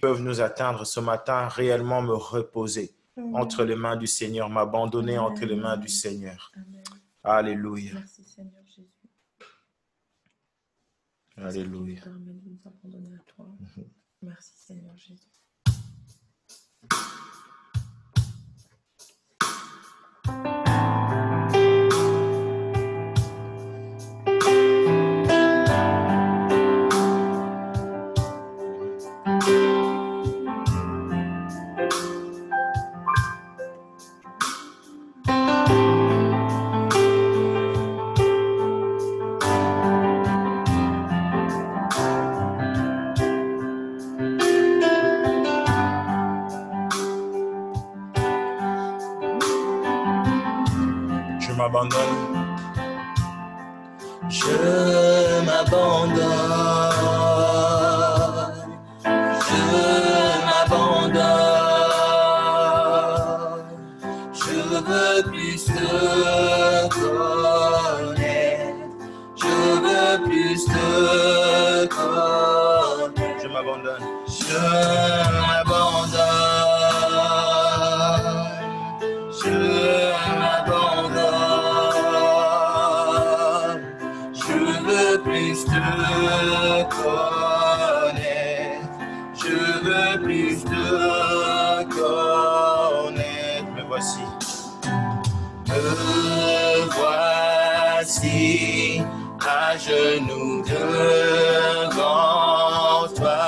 peuvent nous atteindre ce matin, réellement me reposer entre les mains du Seigneur, m'abandonner entre les mains du Seigneur. Amen. Alléluia. Merci Seigneur Jésus. Alléluia. Nous permets de nous abandonner à toi. Merci Seigneur Jésus. Je m'abandonne. Je m'abandonne. Je m'abandonne. Je veux plus te connaître. Je veux plus te connaître. Je m'abandonne. Je m'abandonne. Je m'abandonne. Je veux plus te connaître. Je veux plus te connaître. Me voici. Me voici à genoux devant toi.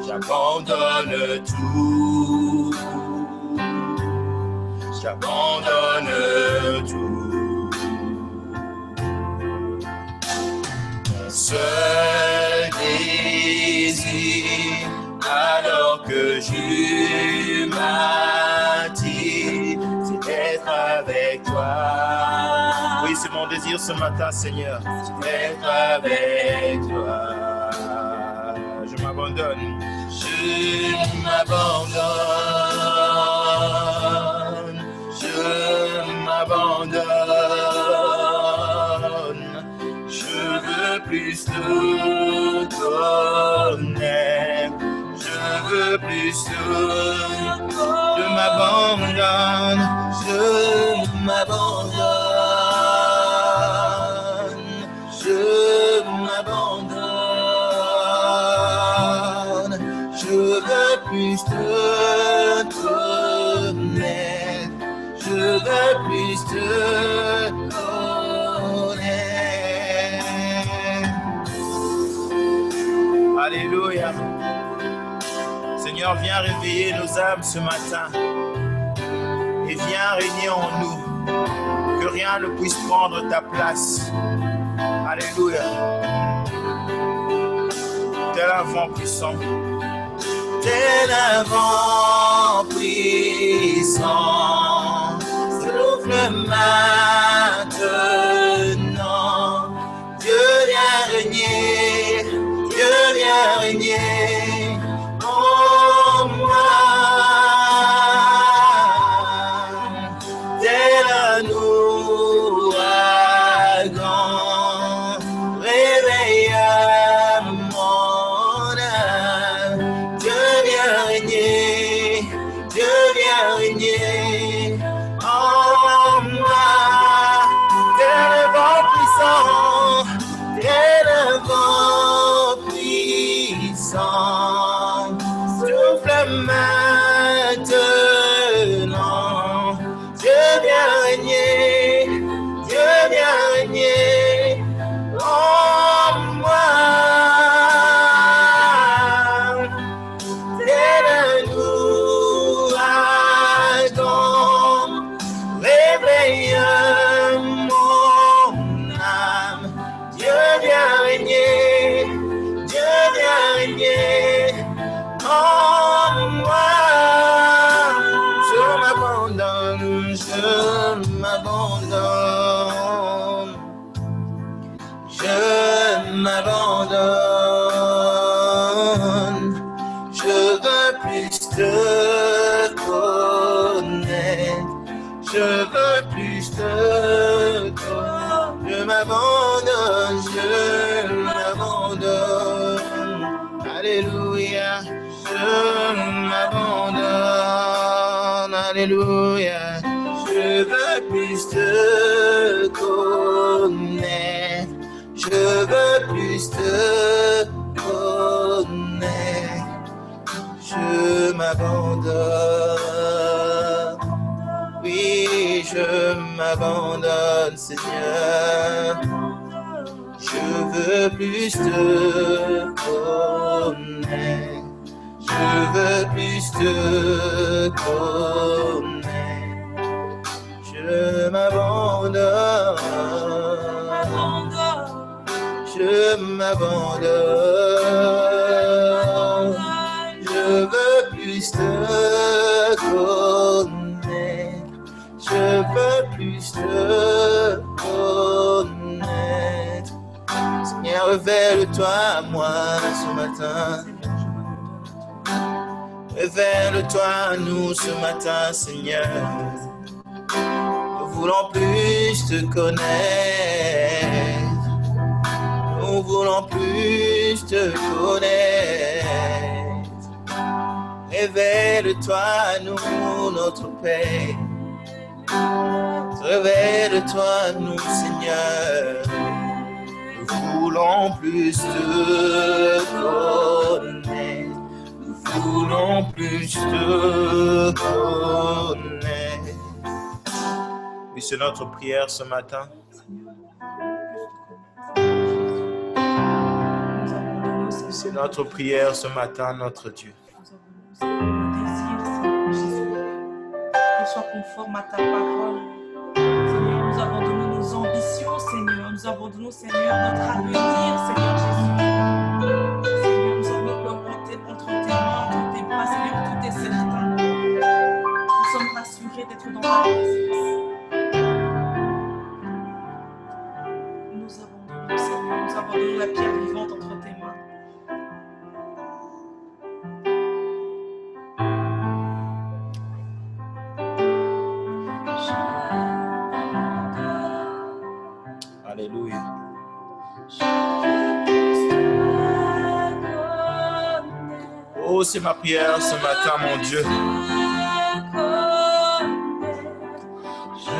J'abandonne tout. J'abandonne tout. Mon seul désir, alors que j'humanise, c'est d'être avec toi. Oui, c'est mon désir ce matin, Seigneur. C'est d'être avec toi. Je m'abandonne. Je m'abandonne. Je m'abandonne. Je veux plus te connaître. Je veux plus te connaître. Je m'abandonne. Je m'abandonne. Je m'abandonne. Je veux plus te connaître. Je veux plus te connaître. Alléluia. Seigneur, viens réveiller nos âmes ce matin. Et viens régner en nous. Que rien ne puisse prendre ta place. Alléluia. Tel un vent puissant. Tel un vent puissant, souffle maintenant. Dieu vient régner, Dieu vient régner en moi. Tel un ouragan, réveille mon âme. Dieu vient régner en moi. Tel un vent puissant, souffle maintenant. Dieu vient régner en moi. Tel un ouragan, réveille mon âme. Dieu vient régner en moi. Je m'abandonne. Je m'abandonne. Je veux plus te connaître. Je veux plus te connaître. Je m'abandonne. Alléluia. Je Alléluia. Je veux plus te connaître. Je veux plus te connaître. Je m'abandonne. Oui, je m'abandonne, Seigneur. Je veux plus te connaître. Je veux plus te connaître. Je m'abandonne. Je m'abandonne. Je veux plus te connaître. Je veux plus te connaître. Seigneur, révèle-toi à moi ce matin. Révèle-toi à nous ce matin, Seigneur. Nous voulons plus te connaître. Nous voulons plus te connaître. Révèle-toi à nous, notre Père. Révèle-toi à nous, Seigneur. Nous voulons plus te connaître. Nous voulons plus te connaître. Oui, c'est notre prière ce matin. C'est notre prière ce matin, notre Dieu. Nous avons le désir, Seigneur Jésus, qu'on soit conforme à ta parole. Seigneur, nous abandonnons nos ambitions, Seigneur. Nous abandonnons, Seigneur, notre avenir, Seigneur Jésus. Seigneur, nous sommes entre tes mains, entre tes bras, Seigneur, tout est certain. Nous sommes rassurés d'être dans ta présence. Nous abandonnons, Seigneur, nous abandonnons la pierre vivante entre tes mains. Alléluia. Oh, c'est ma prière ce matin, mon Dieu. Je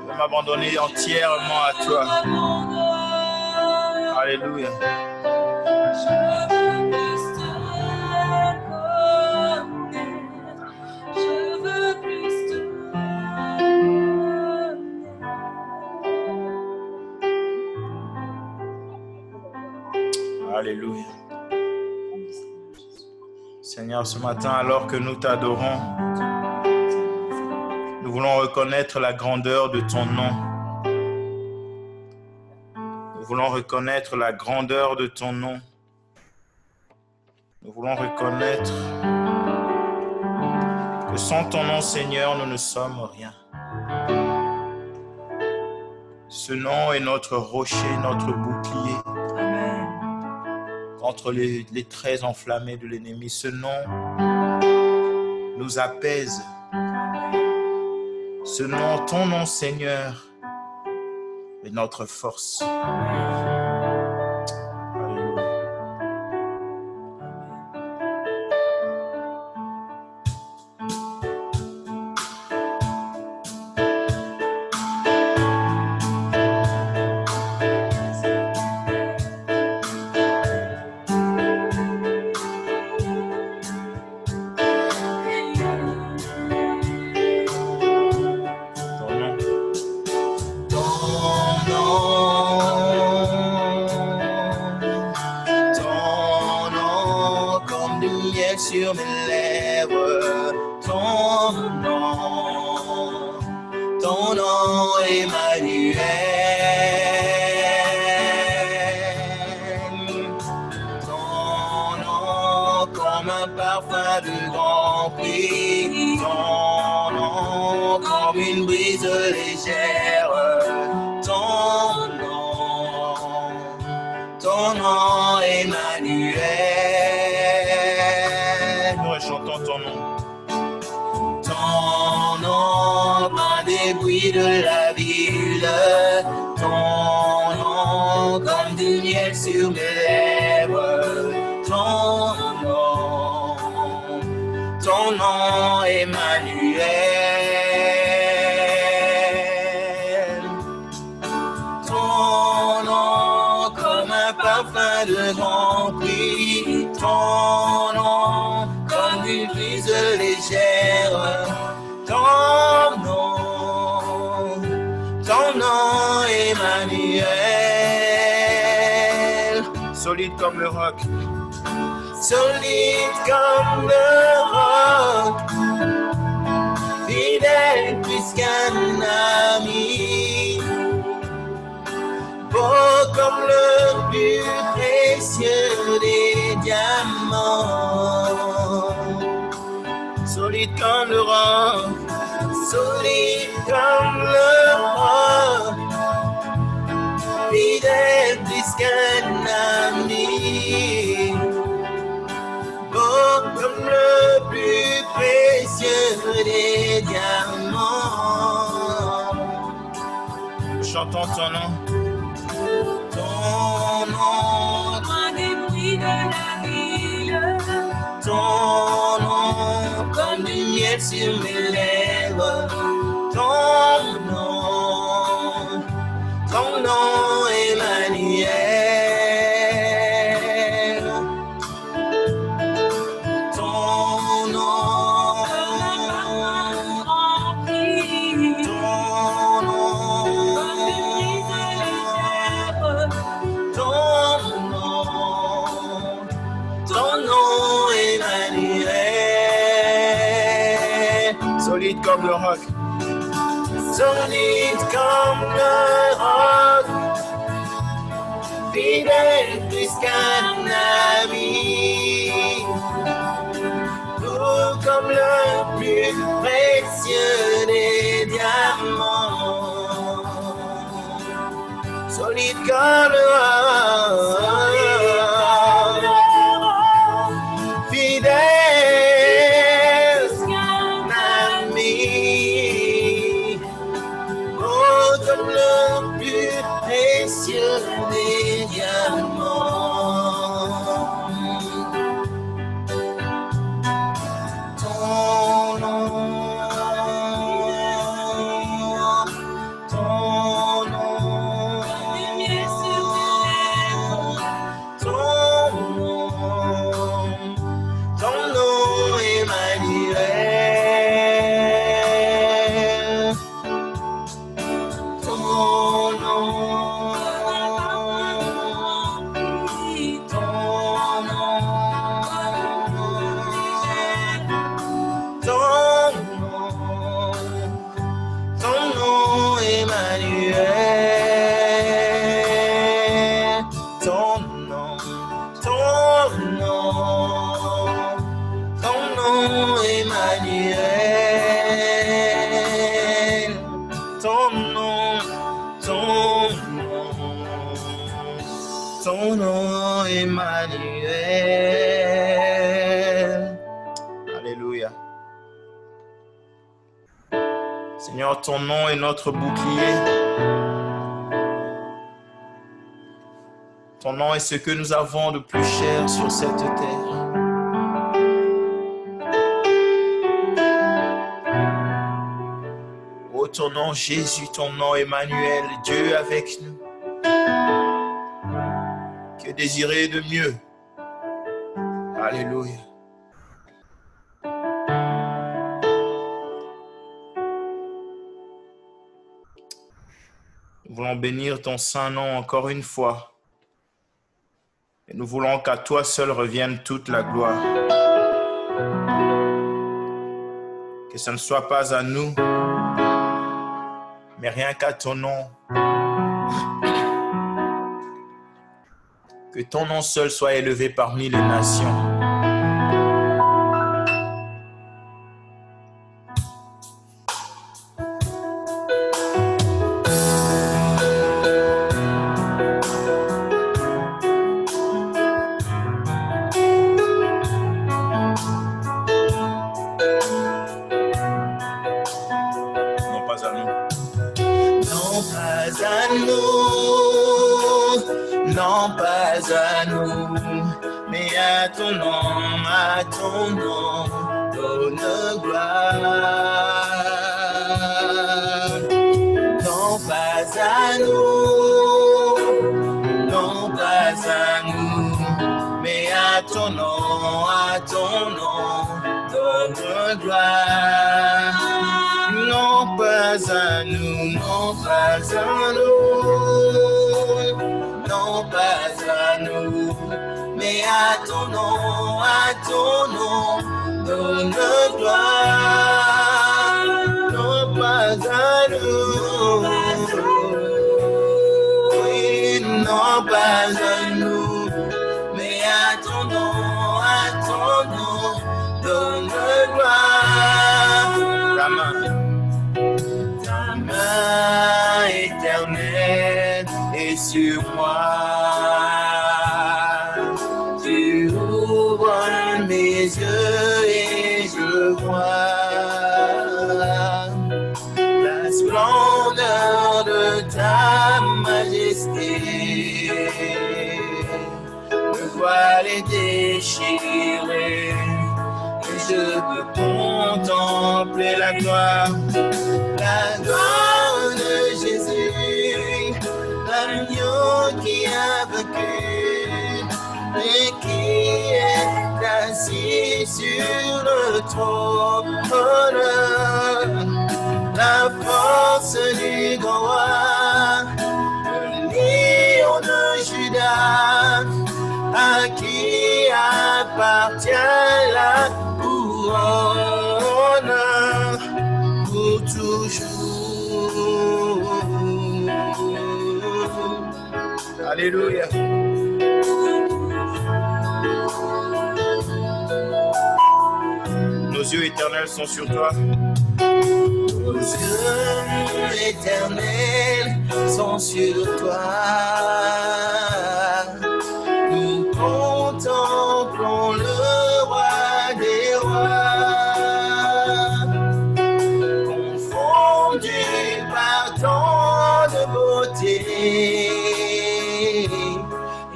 vais m'abandonner entièrement à toi. Alléluia. Alléluia. Seigneur, ce matin, alors que nous t'adorons, nous voulons reconnaître la grandeur de ton nom. Nous voulons reconnaître la grandeur de ton nom. Nous voulons reconnaître que sans ton nom, Seigneur, nous ne sommes rien. Ce nom est notre rocher, notre bouclier. Contre les traits enflammés de l'ennemi. Ce nom nous apaise. Ce nom, ton nom, Seigneur, est notre force. Sur mes lèvres, ton nom, Emmanuel, ton nom comme un parfum de grand prix, ton nom comme une brise légère, ton nom, Emmanuel. Chantons ton nom. Ton nom, un des bruits de la ville. Ton nom, comme du miel sur mes lèvres. Ton nom, de grands prix. Ton nom comme une brise légère. Ton nom, Emmanuel. Solide comme le roc. Solide comme le roc. Fidèle plus qu'un ami. Beau comme le plus précieux des diamants. Solide comme le roc. Solide comme le roc. Fidèle plus qu'un ami. Beau comme le plus précieux des diamants. Chantons ton nom. Ton nom, Loin des bruits de la ville. ton nom, comme du miel sur mes lèvres. Ton nom, Emmanuel. Ton nom, Rempli ton nom, ton nom, Emmanuel. Solide comme le roc. Solide comme le roc, fidèle plus qu'un ami, beau comme le plus précieux des diamants. Solide comme le roc, fidèle plus qu'un ami. Comme le plus précieux des diamants. Ton nom, ton nom, Emmanuel. Ton nom, Emmanuel. Ton nom, Emmanuel. Ton nom, Emmanuel. Alléluia. Seigneur, ton nom est notre bouclier. Ton nom est ce que nous avons de plus cher sur cette terre. Oh, ton nom Jésus, ton nom Emmanuel, Dieu avec nous. Que désirer de mieux? Alléluia. Nous voulons bénir ton saint nom encore une fois. Et nous voulons qu'à toi seul revienne toute la gloire. Que ce ne soit pas à nous, mais rien qu'à ton nom. Que ton nom seul soit élevé parmi les nations. Non pas à nous, mais à ton nom, donne gloire. Non pas à nous, à ton nom, donne gloire. Non pas à nous, non pas à nous, non pas à nous, mais à ton nom, donne gloire. Non pas à nous, oui, non pas à nous, mais à ton nom, donne gloire. Ta main éternelle est sur moi. Tu ouvres mes yeux et je vois la splendeur de ta majesté. Le voile est déchiré et je peux contempler la gloire de Jésus, l'agneau qui a vaincu et qui est assis sur le trône. La force du grand roi, le lion de Judas, à qui appartient la couronne pour toujours. Alléluia. Nos yeux éternels sont sur toi. Nos yeux éternels sont sur toi. Nous contemplons le roi des rois, confondu par tant de beauté,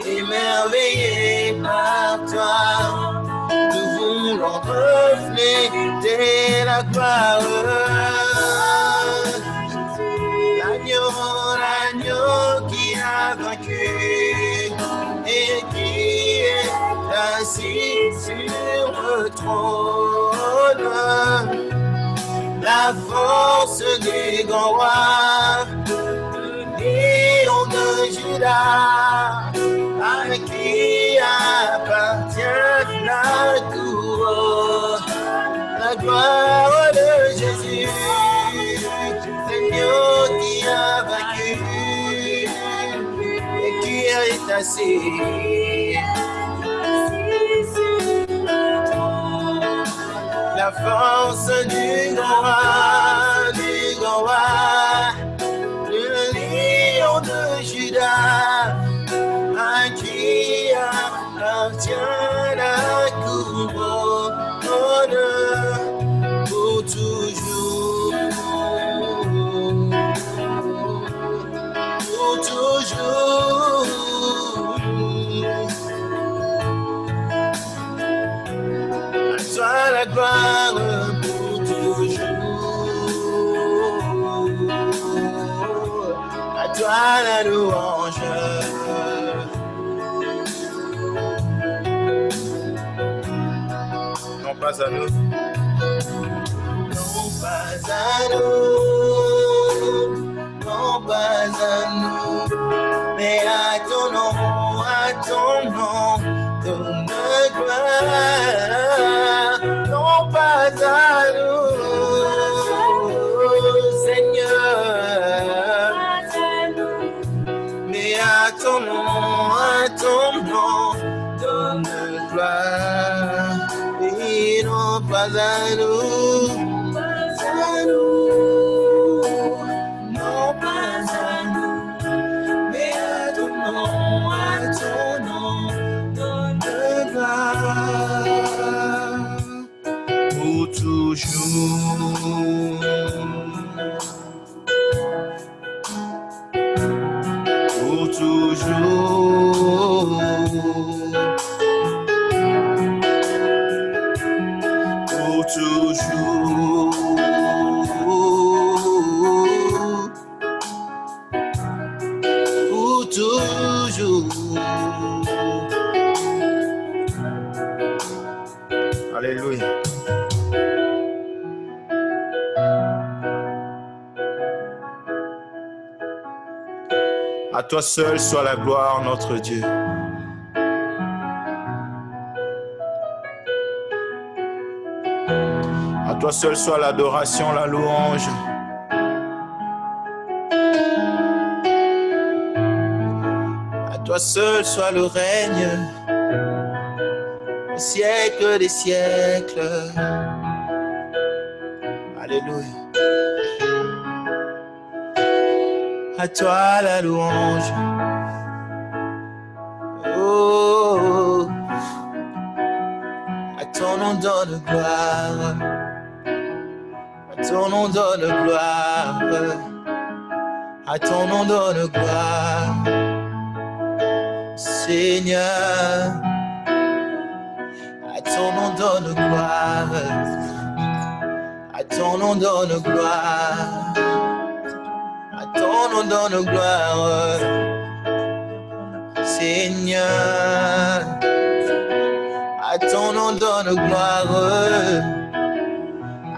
émerveillé par toi. Nous voulons refléter la gloire. L'agneau qui a vaincu et qui est assis sur le trône. La force du grand roi, le lion de Judas, à qui appartient la couronne. La gloire de Jésus, l'agneau qui a vaincu et qui est assis la force du grand roi, le lion de Judas, à qui appartient la couronne pour toujours. Pour toujours. À toi la gloire pour toujours. À toi la louange. Non pas à nous. Non pas à nous. Non pas à nous. Mais à ton nom, donne gloire. Non pas à nous, Seigneur, mais à ton nom, donne gloire. Et non pas à nous, non pas à nous, mais à ton nom, donne gloire pour toujours. Pour toujours. Pour toujours. Alléluia. À toi seul soit la gloire, notre Dieu. À toi seul soit l'adoration, la louange. À toi seul soit le règne, au siècle des siècles. Alléluia. À toi la louange. Oh, à ton nom donne gloire. À ton nom donne gloire. À ton nom donne gloire. Seigneur, à ton nom donne gloire. À ton nom donne gloire. À ton nom donne gloire. Seigneur, à ton nom donne gloire.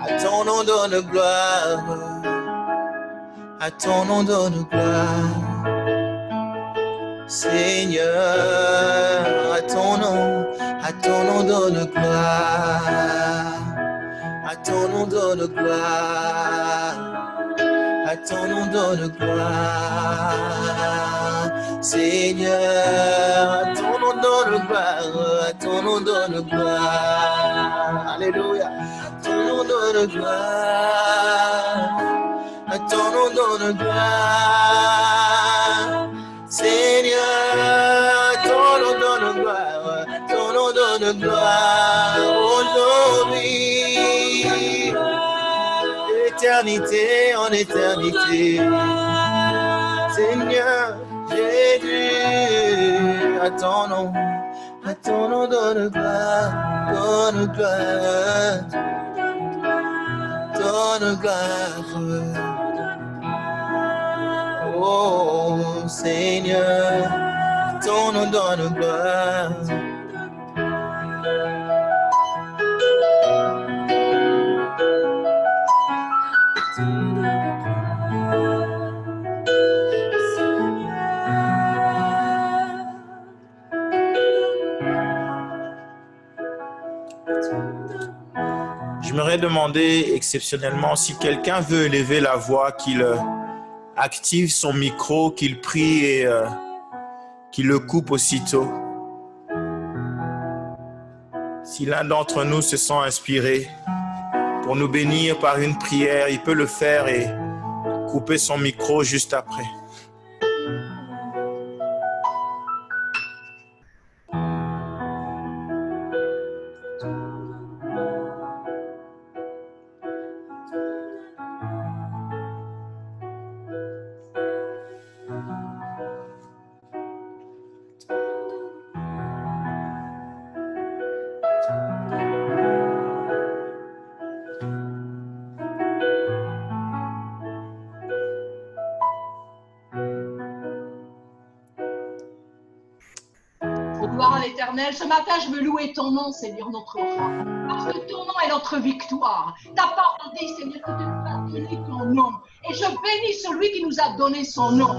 À ton nom donne gloire. À ton nom donne gloire. Seigneur, à ton nom donne gloire. À ton nom donne gloire. À ton nom donne gloire. Seigneur, à ton nom donne gloire. À ton nom donne gloire. Alléluia. À ton nom donne gloire. À ton nom donne gloire. Seigneur, ton nom donne gloire, ton nom donne gloire aujourd'hui, d'éternité en éternité. Seigneur Jésus, à ton nom donne gloire, donne gloire, donne gloire. Oh Seigneur, ton nom donne gloire. J'aimerais demander exceptionnellement si quelqu'un veut élever la voix, qu'il active son micro, qu'il prie et qu'il le coupe aussitôt. Si l'un d'entre nous se sent inspiré pour nous bénir par une prière, il peut le faire et couper son micro juste après. Gloire à l'Éternel. Ce matin, je veux louer ton nom, Seigneur, notre roi. Parce que ton nom est notre victoire. Ta parole dit, Seigneur, que tu nous as donné ton nom. Et je bénis celui qui nous a donné son nom.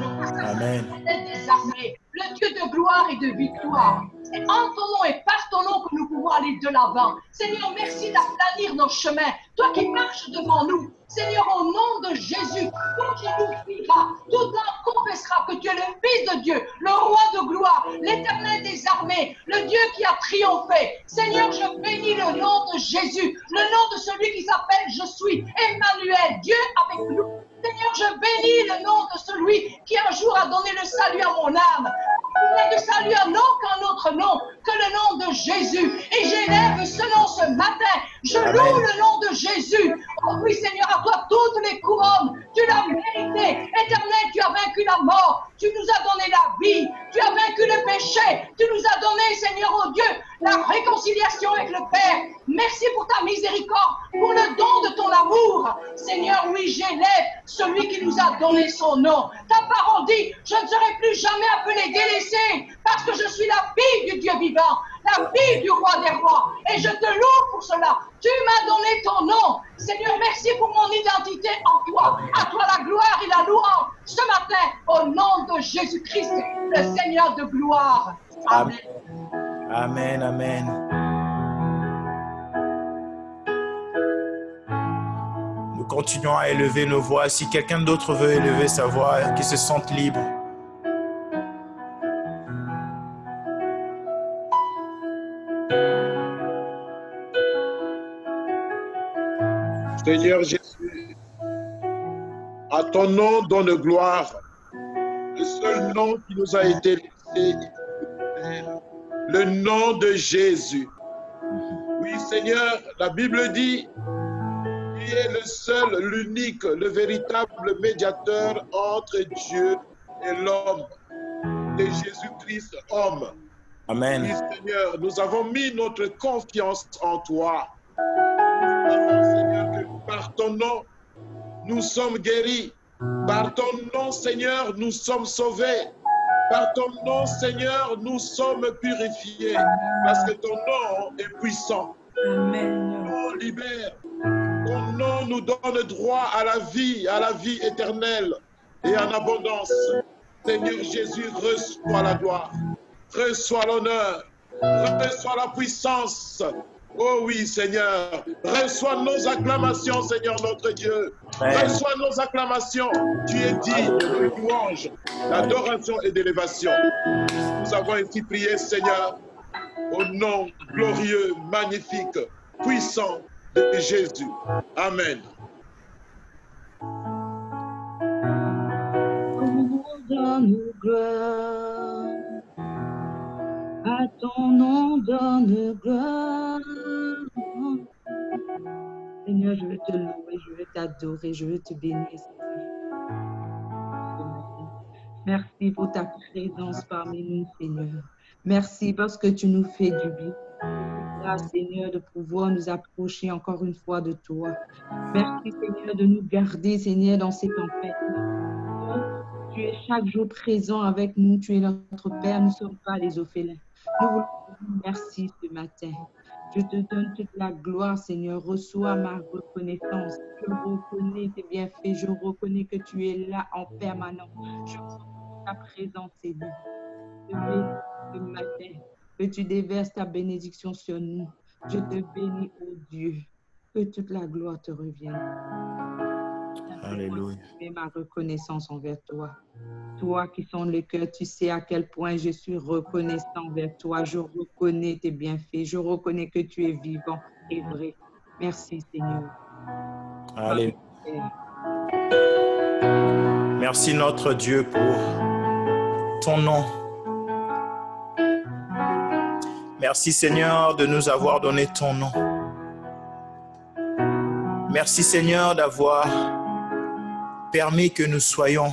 Amen. Des armées, le Dieu de gloire et de victoire. C'est en ton nom et par ton nom que nous pouvons aller de l'avant. Seigneur, merci d'aplanir nos chemins. Toi qui marches devant nous. Seigneur, au nom de Jésus, tout genou criera, toute langue confessera que tu es le Fils de Dieu, le Roi de gloire, l'Éternel des armées, le Dieu qui a triomphé. Seigneur, je bénis le nom de Jésus, le nom de celui qui s'appelle Je suis, Emmanuel, Dieu avec nous. Seigneur, je bénis le nom de celui qui un jour a donné le salut à mon âme. Il n'y a de salut à aucun autre nom que le nom de Jésus. Et j'élève ce nom ce matin. Je loue le nom de Jésus. Oh oui, Seigneur, à toi toutes les couronnes. Tu l'as mérité. Éternel, tu as vaincu la mort. Tu nous as donné la vie. Tu as vaincu le péché. Tu nous as donné, Seigneur, oh Dieu, la réconciliation avec le Père. Merci pour ta miséricorde, pour le don de ton amour. Seigneur, oui, j'élève celui qui nous a donné son nom. Ta parole dit, je ne serai plus jamais appelée délaissée, parce que je suis la fille du Dieu vivant, la la vie du roi des rois. Et je te loue pour cela. Tu m'as donné ton nom. Seigneur, merci pour mon identité en toi. À toi la gloire et la louange ce matin au nom de Jésus-Christ, le Seigneur de gloire. Amen. Amen, amen. Nous continuons à élever nos voix. Si quelqu'un d'autre veut élever sa voix, qu'il se sente libre. Seigneur Jésus, à ton nom donne gloire, le seul nom qui nous a été laissé, le nom de Jésus. Oui Seigneur, la Bible dit, tu es le seul, l'unique, le véritable médiateur entre Dieu et l'homme, de Jésus-Christ homme. Amen. Oui Seigneur, nous avons mis notre confiance en toi. Seigneur, que par ton nom, nous sommes guéris. Par ton nom, Seigneur, nous sommes sauvés. Par ton nom, Seigneur, nous sommes purifiés. Parce que ton nom est puissant. Amen. Ton nom libère. Ton nom nous donne droit à la vie éternelle et en abondance. Seigneur Jésus, reçois la gloire. Reçois l'honneur. Reçois la puissance. Oh oui, Seigneur, reçois nos acclamations, Seigneur notre Dieu. Amen. Reçois nos acclamations. Tu es digne de louange, d'adoration et d'élévation. Nous avons ainsi prié, Seigneur, au nom glorieux, magnifique, puissant de Jésus. Amen. Donne gloire. À ton nom donne gloire. Seigneur, je veux te louer, je veux t'adorer, je veux te bénir. Merci pour ta présence parmi nous, Seigneur. Merci parce que tu nous fais du bien. Grâce, Seigneur, de pouvoir nous approcher encore une fois de toi. Merci, Seigneur, de nous garder, Seigneur, dans ces tempêtes. Tu es chaque jour présent avec nous. Tu es notre Père. Nous ne sommes pas les orphelins. Nous voulons te dire merci ce matin. Je te donne toute la gloire, Seigneur. Reçois ma reconnaissance. Je reconnais tes bienfaits. Je reconnais que tu es là en permanence. Je reconnais ta présence, Seigneur. Je te bénis ce matin. Que tu déverses ta bénédiction sur nous. Je te bénis, ô Dieu. Que toute la gloire te revienne. Alléluia. Et ma reconnaissance envers toi. Toi qui sondes le cœur, tu sais à quel point je suis reconnaissant envers toi. Je reconnais tes bienfaits. Je reconnais que tu es vivant et vrai. Merci, Seigneur. Alléluia. Merci notre Dieu pour ton nom. Merci Seigneur de nous avoir donné ton nom. Merci Seigneur d'avoir permis que nous soyons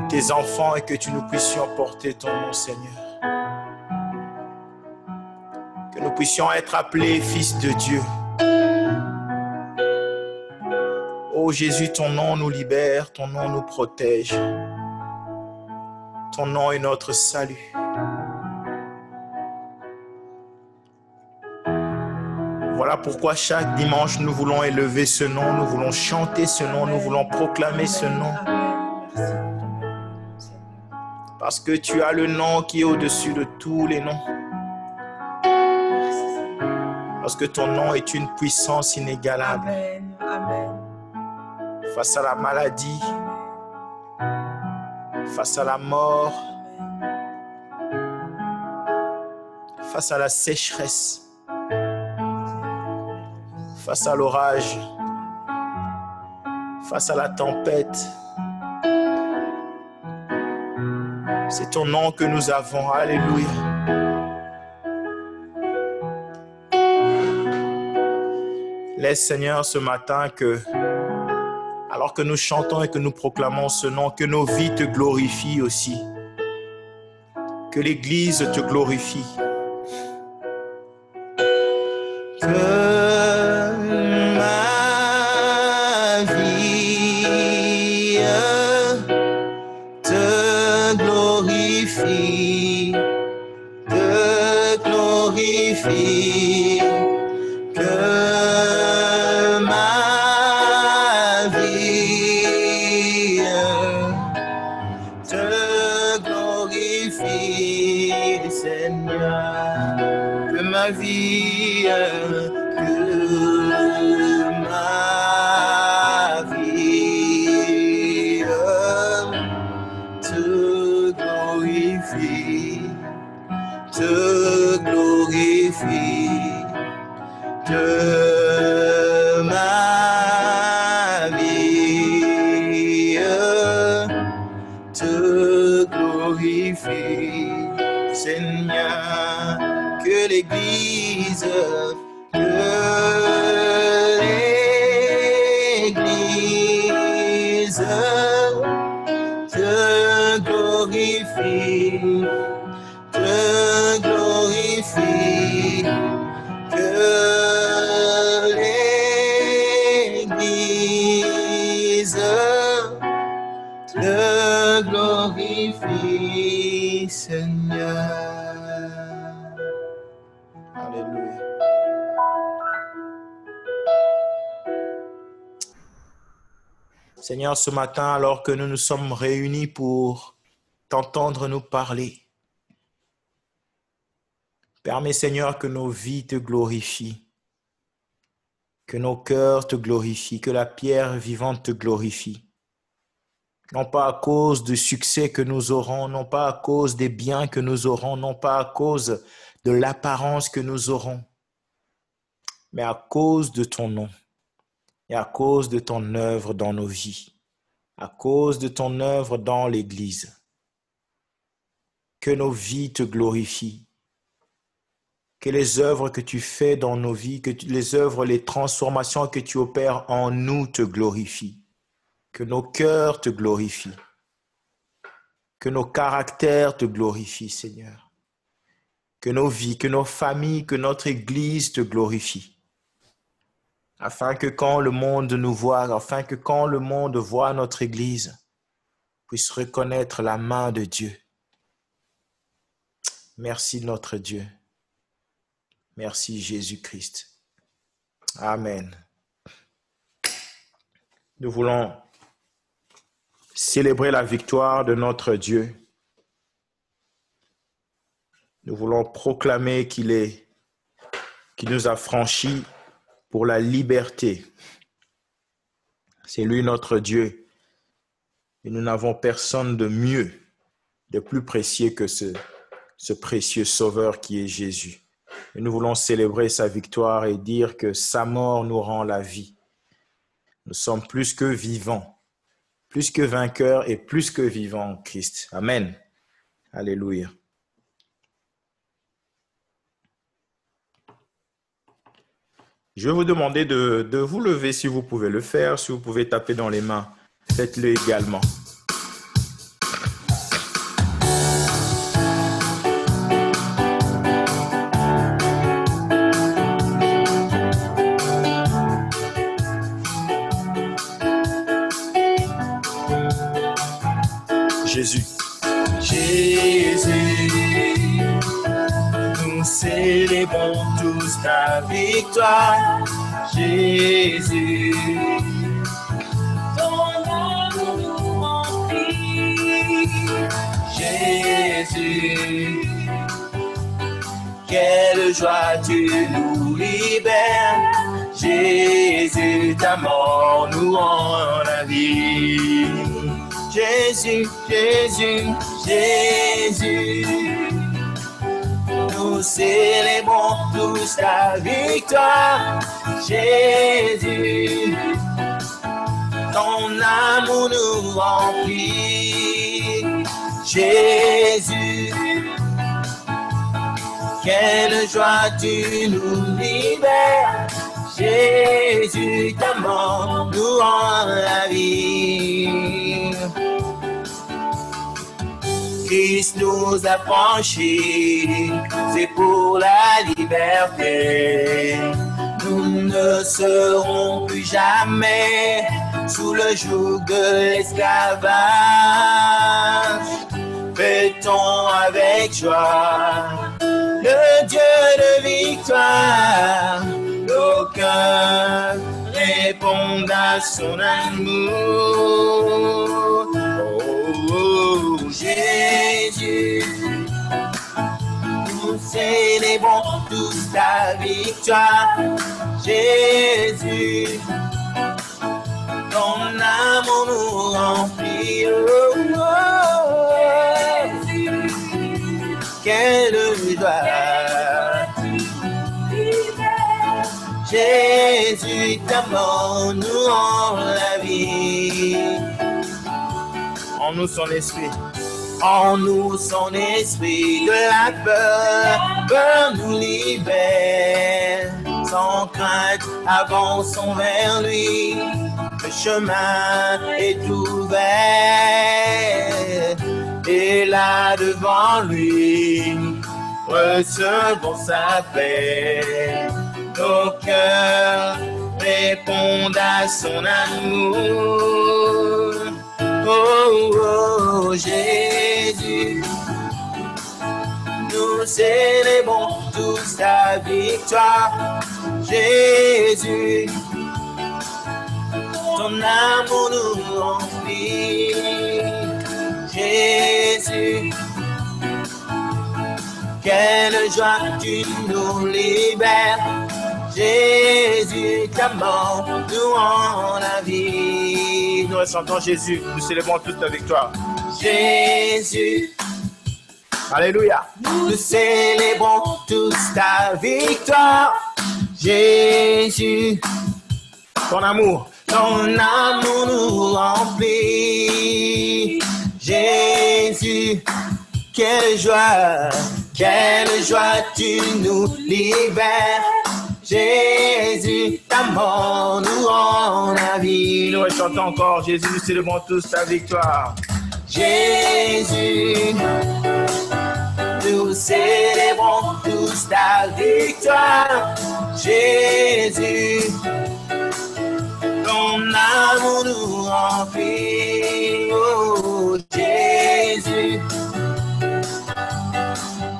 tes enfants et que tu nous puissions porter ton nom, Seigneur. Que nous puissions être appelés fils de Dieu. Ô Jésus, ton nom nous libère, ton nom nous protège. Ton nom est notre salut. Voilà pourquoi chaque dimanche, nous voulons élever ce nom, nous voulons chanter ce nom, nous voulons proclamer ce nom. Parce que tu as le nom qui est au-dessus de tous les noms. Parce que ton nom est une puissance inégalable. Amen. Amen. Face à la maladie, face à la mort, face à la sécheresse, face à l'orage, face à la tempête. C'est ton nom que nous avons. Alléluia. Laisse, Seigneur, ce matin que, alors que nous chantons et que nous proclamons ce nom, que nos vies te glorifient aussi. Que l'Église te glorifie. Que ma vie te glorifie, te glorifie. glorifie, que ma vie te glorifie, Seigneur, que ma vie, que ma vie te glorifie, que ma vie te glorifie, Seigneur, que l'Église te glorifie, que l'Église te glorifie, Seigneur. Alléluia. Seigneur, ce matin, alors que nous nous sommes réunis pour t'entendre nous parler, permets, Seigneur, que nos vies te glorifient, que nos cœurs te glorifient, que la pierre vivante te glorifie. Non pas à cause du succès que nous aurons, non pas à cause des biens que nous aurons, non pas à cause de l'apparence que nous aurons, mais à cause de ton nom et à cause de ton œuvre dans nos vies, à cause de ton œuvre dans l'Église. Que nos vies te glorifient, que les œuvres que tu fais dans nos vies, que les œuvres, les transformations que tu opères en nous te glorifient. Que nos cœurs te glorifient, que nos caractères te glorifient, Seigneur. Que nos vies, que nos familles, que notre Église te glorifie. Afin que quand le monde nous voit, afin que quand le monde voit notre Église, puisse reconnaître la main de Dieu. Merci notre Dieu. Merci Jésus-Christ. Amen. Nous voulons célébrer la victoire de notre Dieu. Nous voulons proclamer qu'il nous a franchis pour la liberté. C'est lui notre Dieu. Et nous n'avons personne de mieux, de plus précieux que ce précieux Sauveur qui est Jésus. Et nous voulons célébrer sa victoire et dire que sa mort nous rend la vie. Nous sommes plus que vivants, plus que vainqueurs et plus que vivants en Christ. Amen. Alléluia. Je vais vous demander de vous lever si vous pouvez le faire. Si vous pouvez taper dans les mains, faites-le également. Jésus. Jésus, nous célébrons tous ta victoire. Jésus, ton amour nous remplit. Jésus, quelle joie tu nous libères. Jésus, ta mort nous rend la vie. Jésus, Jésus, Jésus, nous célébrons tous ta victoire. Jésus, ton amour nous remplit. Jésus, quelle joie tu nous libères. Jésus, ta mort nous rend la vie. Christ nous a franchis, c'est pour la liberté. Nous ne serons plus jamais sous le joug de l'esclavage. Fêtons avec joie le Dieu de victoire, nos cœurs répondent à son amour. Oh, Jésus, nous célébrons tous ta victoire. Jésus, ton amour nous remplit. Oh, Jésus, quelle joie. Jésus, ta mort nous rend la vie. En nous son esprit. En nous son esprit de la peur nous libère. Sans crainte, avançons vers lui. Le chemin est ouvert. Et là devant lui, recevons sa paix. Nos cœurs répondent à son amour. Oh, oh, Jésus, nous célébrons tous ta victoire. Jésus, ton amour nous remplit. Jésus, quelle joie tu nous libères. Jésus, ta mort nous rend la vie. Nous ressentons Jésus, nous célébrons toute ta victoire. Jésus, alléluia. Nous célébrons tous ta victoire. Jésus, ton amour nous remplit. Jésus, quelle joie tu nous libères. Jésus, ta mort nous rend la vie. Nous rechantons encore, Jésus, nous célébrons tous ta victoire. Jésus, nous célébrons tous ta victoire. Jésus, ton amour nous remplit. Oh, Jésus,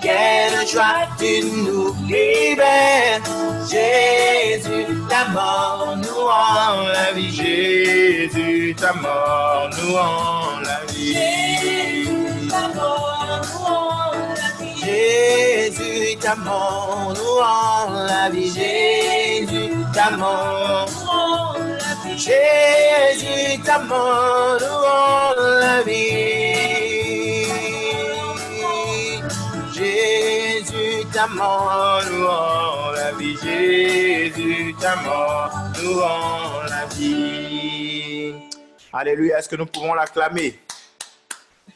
quelle joie tu nous libères. Jésus, ta mort nous rend la vie. Jésus, ta mort nous rend la vie. Jésus, ta mort nous rend la vie. Jésus, ta mort nous rend la vie. Jésus, ta mort nous rend la vie. Jésus, ta mort nous rend la vie. Jésus, ta mort nous rend la vie. Jésus, ta mort nous rend la vie. Alléluia. Est-ce que nous pouvons l'acclamer?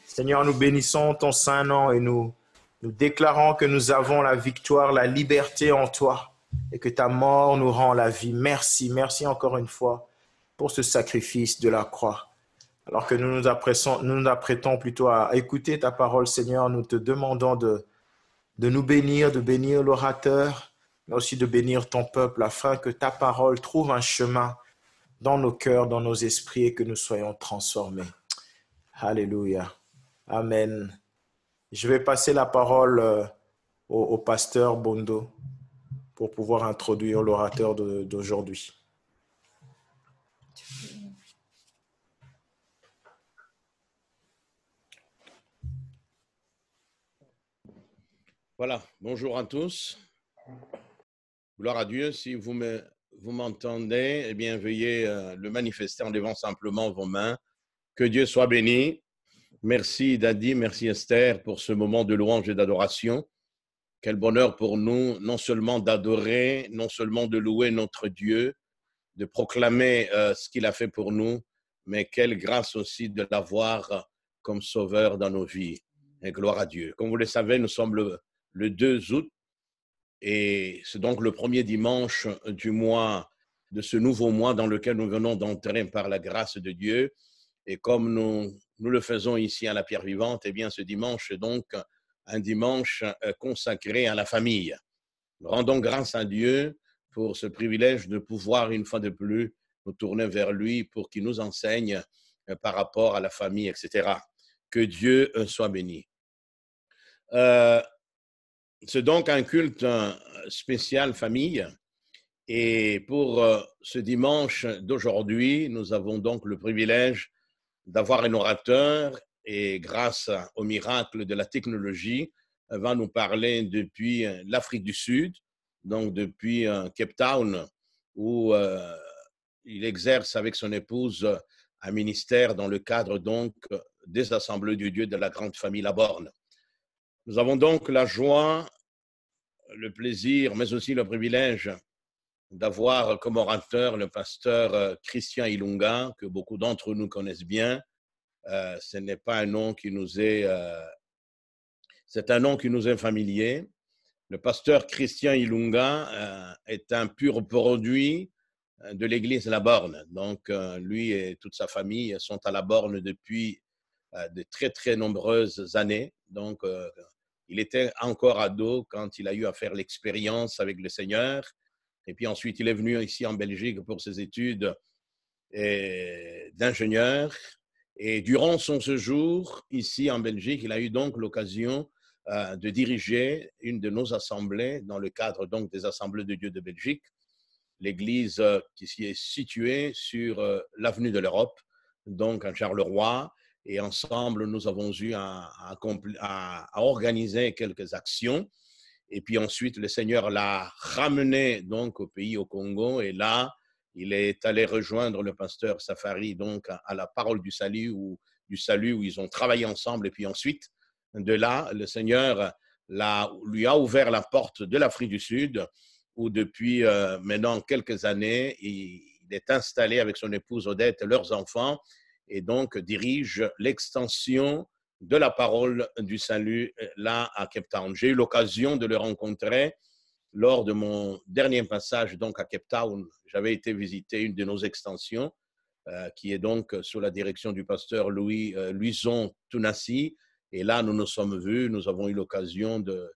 Seigneur, nous bénissons ton saint nom et nous déclarons que nous avons la victoire, la liberté en toi et que ta mort nous rend la vie. Merci, merci encore une fois pour ce sacrifice de la croix. Alors que nous nous apprêtons plutôt à écouter ta parole, Seigneur, nous te demandons de nous bénir, de bénir l'orateur, mais aussi de bénir ton peuple afin que ta parole trouve un chemin dans nos cœurs, dans nos esprits et que nous soyons transformés. Alléluia. Amen. Je vais passer la parole au pasteur Bondo pour pouvoir introduire l'orateur d'aujourd'hui. Voilà, bonjour à tous. Gloire à Dieu. Si vous m'entendez, eh bien, veuillez le manifester en levant simplement vos mains. Que Dieu soit béni. Merci Dadi, merci Esther pour ce moment de louange et d'adoration. Quel bonheur pour nous, non seulement d'adorer, non seulement de louer notre Dieu, de proclamer ce qu'il a fait pour nous, mais quelle grâce aussi de l'avoir comme sauveur dans nos vies. Et gloire à Dieu. Comme vous le savez, nous sommes le 2 août et c'est donc le premier dimanche du mois, de ce nouveau mois dans lequel nous venons d'entrer par la grâce de Dieu. Et comme nous le faisons ici à la Pierre Vivante, eh bien ce dimanche est donc un dimanche consacré à la famille. Nous rendons grâce à Dieu pour ce privilège de pouvoir une fois de plus nous tourner vers lui pour qu'il nous enseigne par rapport à la famille, etc. Que Dieu soit béni. C'est donc un culte spécial famille. Et pour ce dimanche d'aujourd'hui, nous avons donc le privilège d'avoir un orateur et grâce au miracle de la technologie, va nous parler depuis l'Afrique du Sud, donc depuis Cape Town, où il exerce avec son épouse un ministère dans le cadre donc des Assemblées de Dieu de la grande famille La Borne. Nous avons donc la joie, le plaisir, mais aussi le privilège d'avoir comme orateur le pasteur Christian Ilunga, que beaucoup d'entre nous connaissent bien. Ce n'est pas un nom qui nous est... c'est un nom qui nous est familier. Le pasteur Christian Ilunga est un pur produit de l'église La Borne. Donc, lui et toute sa famille sont à La Borne depuis de très, très nombreuses années. Donc, il était encore ado quand il a eu à faire l'expérience avec le Seigneur. Et puis ensuite, il est venu ici en Belgique pour ses études d'ingénieur. Et durant son séjour ici en Belgique, il a eu donc l'occasion de diriger une de nos assemblées dans le cadre donc des Assemblées de Dieu de Belgique, l'église qui s'y est située sur l'avenue de l'Europe, donc à Charleroi. Et ensemble, nous avons eu à organiser quelques actions. Et puis ensuite, le Seigneur l'a ramené donc au pays, au Congo. Et là, il est allé rejoindre le pasteur Safari donc à la Parole du Salut où ils ont travaillé ensemble. Et puis ensuite, de là, le Seigneur lui a ouvert la porte de l'Afrique du Sud, où depuis maintenant quelques années, il est installé avec son épouse Odette et leurs enfants, et donc dirige l'extension de la Parole du Salut là à Cape Town. J'ai eu l'occasion de le rencontrer lors de mon dernier passage donc à Cape Town. J'avais été visiter une de nos extensions qui est donc sous la direction du pasteur Louison Tunassi. Et là, nous nous sommes vus, nous avons eu l'occasion de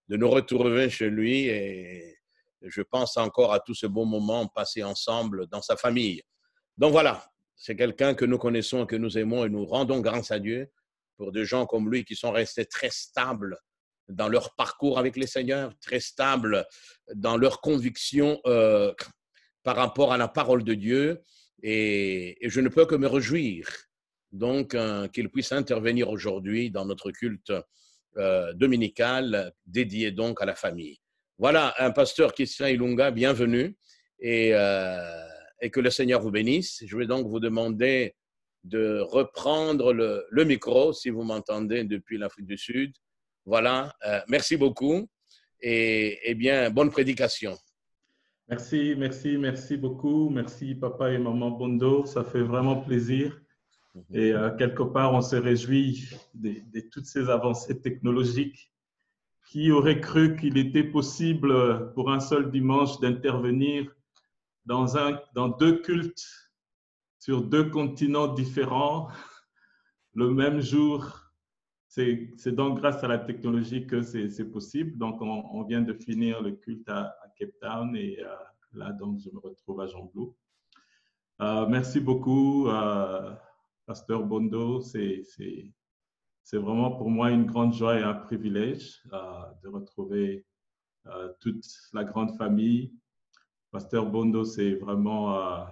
nous retrouver chez lui et je pense encore à tous ces bons moments passés ensemble dans sa famille. Donc voilà, c'est quelqu'un que nous connaissons, que nous aimons et nous rendons grâce à Dieu pour des gens comme lui qui sont restés très stables dans leur parcours avec les Seigneurs, très stables dans leurs convictions par rapport à la parole de Dieu. Et je ne peux que me réjouir donc qu'il puisse intervenir aujourd'hui dans notre culte dominical dédié donc à la famille. Voilà, un pasteur Christian Ilunga, bienvenue et que le Seigneur vous bénisse. Je vais donc vous demander de reprendre le micro, si vous m'entendez depuis l'Afrique du Sud. Voilà, merci beaucoup et bien, bonne prédication. Merci beaucoup. Merci papa et maman Bondo, ça fait vraiment plaisir. Et quelque part, on se réjouit de toutes ces avancées technologiques. Qui aurait cru qu'il était possible pour un seul dimanche d'intervenir dans deux cultes sur deux continents différents le même jour. C'est donc grâce à la technologie que c'est possible. Donc, on vient de finir le culte à Cape Town et là, donc, je me retrouve à Jean-Blou. Merci beaucoup, Pasteur Bondo. C'est vraiment pour moi une grande joie et un privilège de retrouver toute la grande famille. Pasteur Bondo, c'est vraiment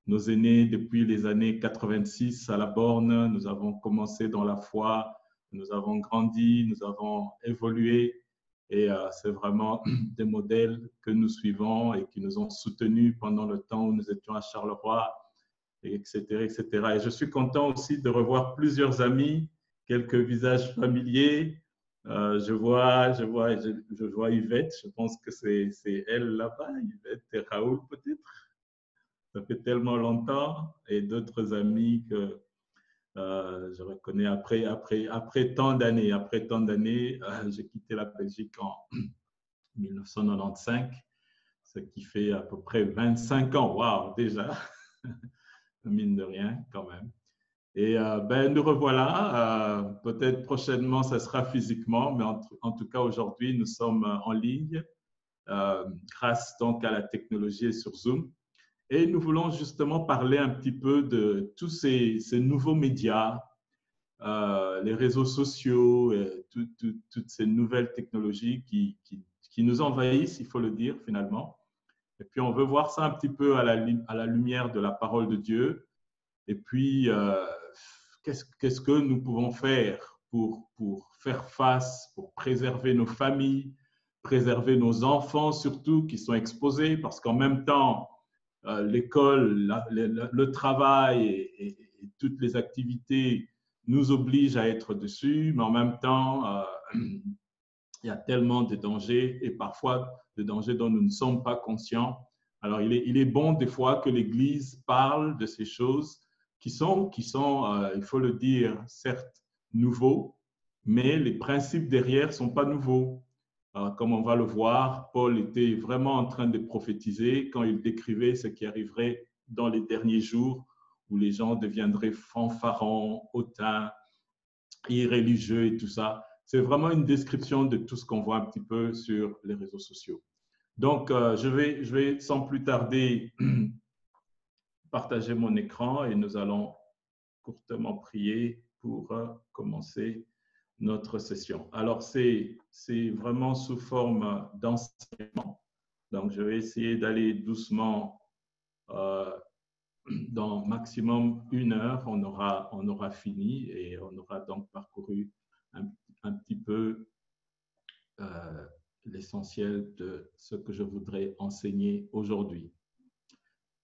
nos aînés depuis les années 86 à La Borne. Nous avons commencé dans la foi, nous avons grandi, nous avons évolué et c'est vraiment des modèles que nous suivons et qui nous ont soutenus pendant le temps où nous étions à Charleroi, etc., etc. Et je suis content aussi de revoir plusieurs amis, quelques visages familiers. Je vois Yvette, je pense que c'est elle là-bas, Yvette et Raoul peut-être. Ça fait tellement longtemps et d'autres amis que je reconnais après tant d'années. Après tant d'années, j'ai quitté la Belgique en 1995, ce qui fait à peu près 25 ans. Waouh, déjà, mine de rien quand même. Et nous revoilà. Peut-être prochainement, ça sera physiquement, mais en tout cas, aujourd'hui, nous sommes en ligne grâce donc à la technologie et sur Zoom. Et nous voulons justement parler un petit peu de tous ces nouveaux médias, les réseaux sociaux, toutes ces nouvelles technologies qui qui nous envahissent, il faut le dire finalement. Et puis, on veut voir ça un petit peu à la lumière de la parole de Dieu. Et puis, qu'est-ce que nous pouvons faire pour faire face, pour préserver nos familles, préserver nos enfants surtout qui sont exposés, parce qu'en même temps, l'école, le travail et toutes les activités nous obligent à être dessus, mais en même temps, il y a tellement de dangers et parfois de dangers dont nous ne sommes pas conscients. Alors, il est bon des fois que l'Église parle de ces choses qui sont il faut le dire, certes nouveaux, mais les principes derrière ne sont pas nouveaux. Comme on va le voir, Paul était vraiment en train de prophétiser quand il décrivait ce qui arriverait dans les derniers jours où les gens deviendraient fanfarons, hautains, irréligieux et tout ça. C'est vraiment une description de tout ce qu'on voit un petit peu sur les réseaux sociaux. Donc, je vais sans plus tarder partager mon écran et nous allons courtement prier pour commencer notre session. Alors, c'est vraiment sous forme d'enseignement. Donc, je vais essayer d'aller doucement. Dans maximum 1 heure, on aura fini et on aura donc parcouru un petit peu l'essentiel de ce que je voudrais enseigner aujourd'hui.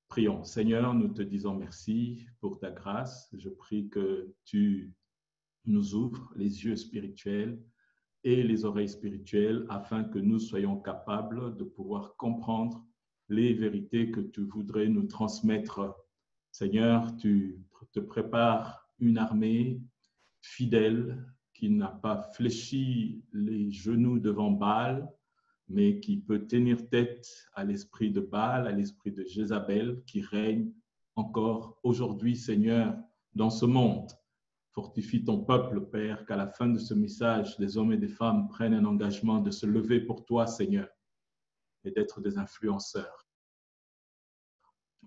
Prions. Seigneur, nous te disons merci pour ta grâce. Je prie que tu nous ouvres les yeux spirituels et les oreilles spirituelles afin que nous soyons capables de pouvoir comprendre les vérités que tu voudrais nous transmettre. Seigneur, tu te prépares une armée fidèle qui n'a pas fléchi les genoux devant Baal, mais qui peut tenir tête à l'esprit de Baal, à l'esprit de Jézabel, qui règne encore aujourd'hui, Seigneur, dans ce monde. Fortifie ton peuple, Père, qu'à la fin de ce message, des hommes et des femmes prennent un engagement de se lever pour toi, Seigneur, et d'être des influenceurs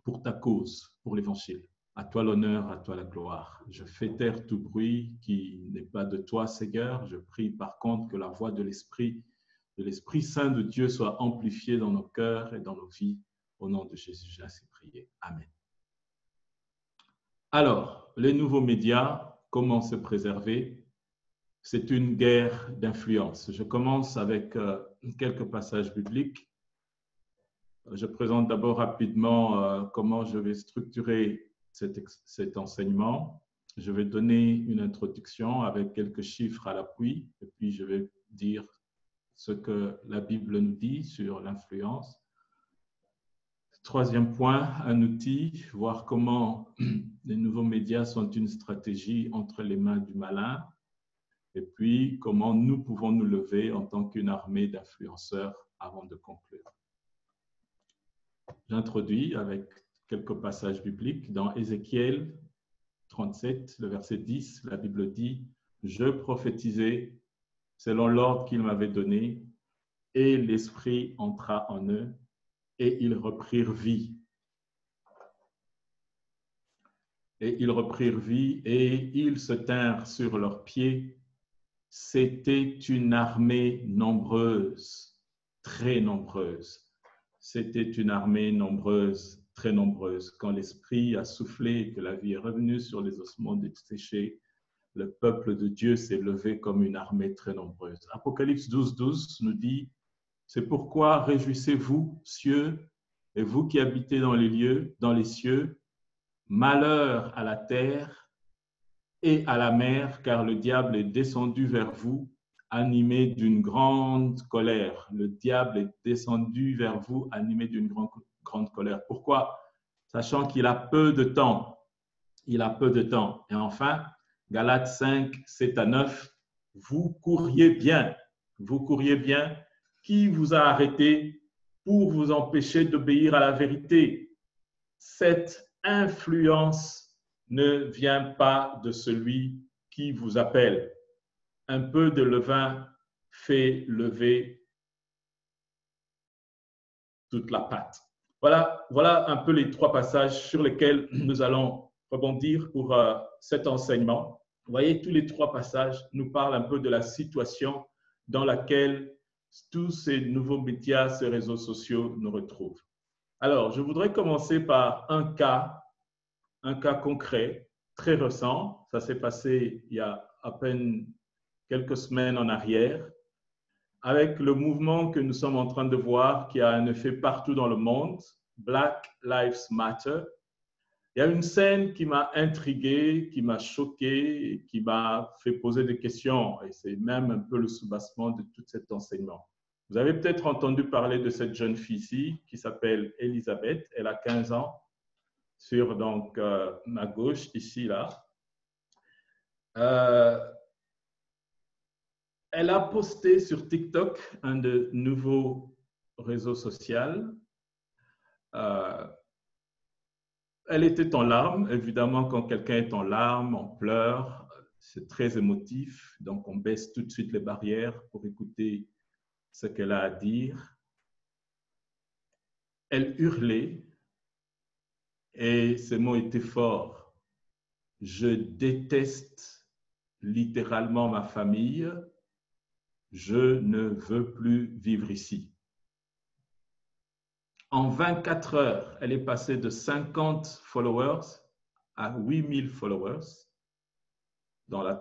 pour ta cause, pour l'Évangile. À toi l'honneur, à toi la gloire. Je fais taire tout bruit qui n'est pas de toi, Seigneur. Je prie par contre que la voix de l'Esprit Saint de Dieu soit amplifiée dans nos cœurs et dans nos vies. Au nom de Jésus, j'ai ainsi prié. Amen. Alors, les nouveaux médias, comment se préserver? C'est une guerre d'influence. Je commence avec quelques passages bibliques. Je présente d'abord rapidement comment je vais structurer cet enseignement. Je vais donner une introduction avec quelques chiffres à l'appui et puis je vais dire ce que la Bible nous dit sur l'influence. Troisième point, un outil, voir comment les nouveaux médias sont une stratégie entre les mains du malin et puis comment nous pouvons nous lever en tant qu'une armée d'influenceurs avant de conclure. J'introduis avec quelques passages bibliques. Dans Ézéchiel 37, le verset 10, la Bible dit « Je prophétisai selon l'ordre qu'il m'avait donné, et l'Esprit entra en eux, et ils reprirent vie. Et ils reprirent vie, et ils se tinrent sur leurs pieds. C'était une armée nombreuse, très nombreuse. C'était une armée nombreuse, très nombreuse. Quand l'Esprit a soufflé et que la vie est revenue sur les ossements desséchés, le peuple de Dieu s'est levé comme une armée très nombreuse. Apocalypse 12, nous dit « C'est pourquoi réjouissez-vous, cieux, et vous qui habitez dans les cieux, malheur à la terre et à la mer, car le diable est descendu vers vous, animé d'une grande colère. » Le diable est descendu vers vous, animé d'une grande colère. Pourquoi? Sachant qu'il a peu de temps. Il a peu de temps. Et enfin, Galates 5, 7 à 9, vous couriez bien. Vous couriez bien. Qui vous a arrêté pour vous empêcher d'obéir à la vérité? Cette influence ne vient pas de celui qui vous appelle. Un peu de levain fait lever toute la pâte. Voilà un peu les 3 passages sur lesquels nous allons rebondir pour cet enseignement. Vous voyez, tous les 3 passages nous parlent un peu de la situation dans laquelle tous ces nouveaux médias, ces réseaux sociaux nous retrouvent. Alors, je voudrais commencer par un cas concret, très récent. Ça s'est passé il y a à peine quelques semaines en arrière, avec le mouvement que nous sommes en train de voir, qui a un effet partout dans le monde, Black Lives Matter. Il y a une scène qui m'a intrigué, qui m'a choqué, et qui m'a fait poser des questions. Et c'est même un peu le soubassement de tout cet enseignement. Vous avez peut-être entendu parler de cette jeune fille-ci qui s'appelle Elisabeth. Elle a 15 ans, sur donc, ma gauche, ici, là. Elle a posté sur TikTok, un de nouveaux réseaux sociaux. Elle était en larmes. Évidemment, quand quelqu'un est en larmes, on pleure, c'est très émotif. Donc, on baisse tout de suite les barrières pour écouter ce qu'elle a à dire. Elle hurlait et ces mots étaient forts. Je déteste littéralement ma famille. Je ne veux plus vivre ici. En 24 heures, elle est passée de 50 followers à 8000 followers dans la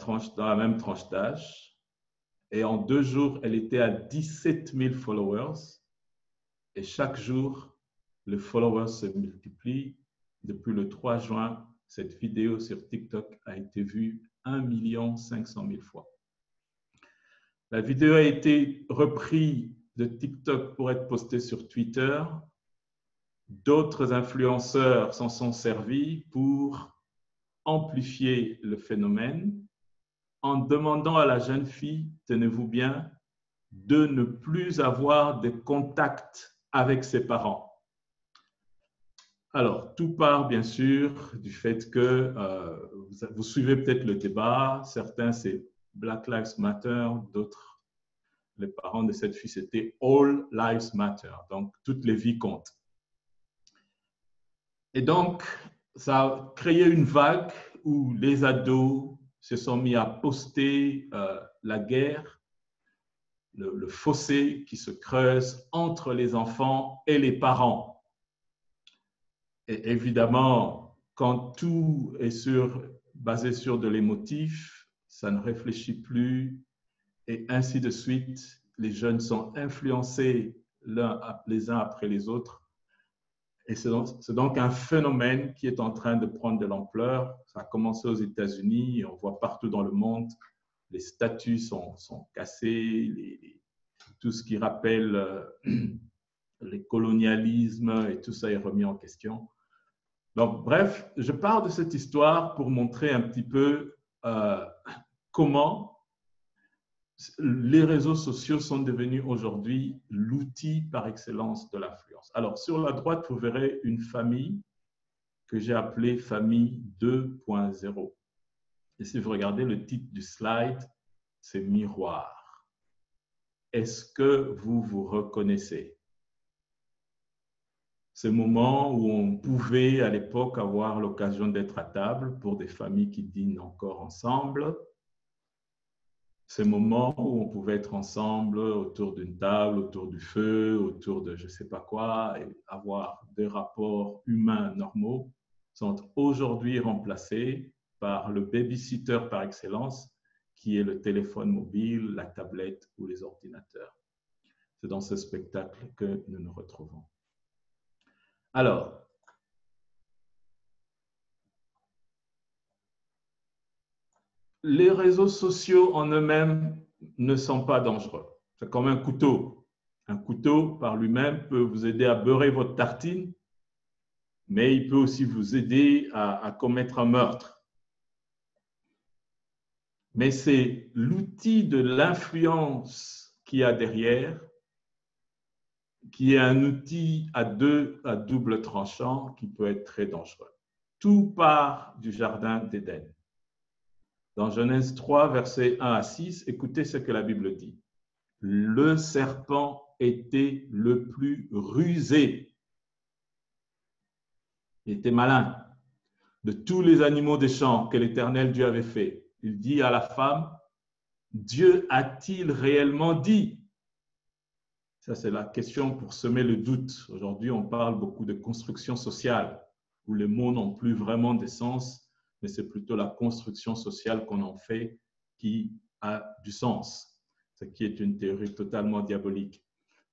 même tranche d'âge. Et en 2 jours, elle était à 17 000 followers. Et chaque jour, les followers se multiplient. Depuis le 3 juin, cette vidéo sur TikTok a été vue 1 500 000 fois. La vidéo a été reprise de TikTok pour être postée sur Twitter. D'autres influenceurs s'en sont servis pour amplifier le phénomène en demandant à la jeune fille, tenez-vous bien, de ne plus avoir de contact avec ses parents. Alors, tout part bien sûr du fait que vous suivez peut-être le débat. Certains, c'est Black Lives Matter, d'autres, les parents de cette fille, c'était All Lives Matter. Donc, toutes les vies comptent. Et donc, ça a créé une vague où les ados se sont mis à poster la guerre, le fossé qui se creuse entre les enfants et les parents. Et évidemment, quand tout est basé sur de l'émotif, ça ne réfléchit plus et ainsi de suite. Les jeunes sont influencés les uns après les autres. Et c'est donc un phénomène qui est en train de prendre de l'ampleur. Ça a commencé aux États-Unis, on voit partout dans le monde, les statues sont cassées, tout ce qui rappelle les colonialismes et tout ça est remis en question. Donc, bref, je pars de cette histoire pour montrer un petit peu comment les réseaux sociaux sont devenus aujourd'hui l'outil par excellence de l'influence. Alors, sur la droite, vous verrez une famille que j'ai appelée famille 2.0. Et si vous regardez le titre du slide, c'est miroir. Est-ce que vous vous reconnaissez? Ce moment où on pouvait à l'époque avoir l'occasion d'être à table pour des familles qui dînent encore ensemble. Ces moments où on pouvait être ensemble autour d'une table, autour du feu, autour de je ne sais pas quoi, et avoir des rapports humains normaux, sont aujourd'hui remplacés par le babysitter par excellence, qui est le téléphone mobile, la tablette ou les ordinateurs. C'est dans ce spectacle que nous nous retrouvons. Alors, les réseaux sociaux en eux-mêmes ne sont pas dangereux. C'est comme un couteau. Un couteau, par lui-même, peut vous aider à beurrer votre tartine, mais il peut aussi vous aider à commettre un meurtre. Mais c'est l'outil de l'influence qu'il y a derrière, qui est un outil à double tranchant qui peut être très dangereux. Tout part du jardin d'Éden. Dans Genèse 3, versets 1 à 6, écoutez ce que la Bible dit. Le serpent était le plus rusé. Il était malin. De tous les animaux des champs que l'Éternel Dieu avait fait, il dit à la femme, Dieu a-t-il réellement dit? Ça, c'est la question pour semer le doute. Aujourd'hui, on parle beaucoup de construction sociale, où les mots n'ont plus vraiment de sens, mais c'est plutôt la construction sociale qu'on en fait qui a du sens, ce qui est une théorie totalement diabolique.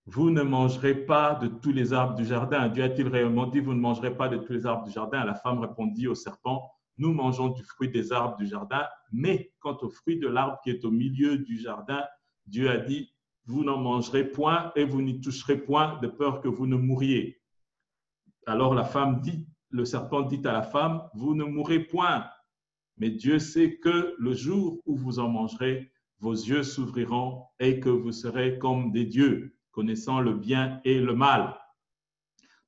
Vous ne mangerez pas de tous les arbres du jardin. Dieu a-t-il réellement dit, vous ne mangerez pas de tous les arbres du jardin? La femme répondit au serpent, nous mangeons du fruit des arbres du jardin, mais quant au fruit de l'arbre qui est au milieu du jardin, Dieu a dit, vous n'en mangerez point et vous n'y toucherez point de peur que vous ne mouriez. Alors la femme dit, le serpent dit à la femme, vous ne mourrez point, mais Dieu sait que le jour où vous en mangerez, vos yeux s'ouvriront et que vous serez comme des dieux, connaissant le bien et le mal.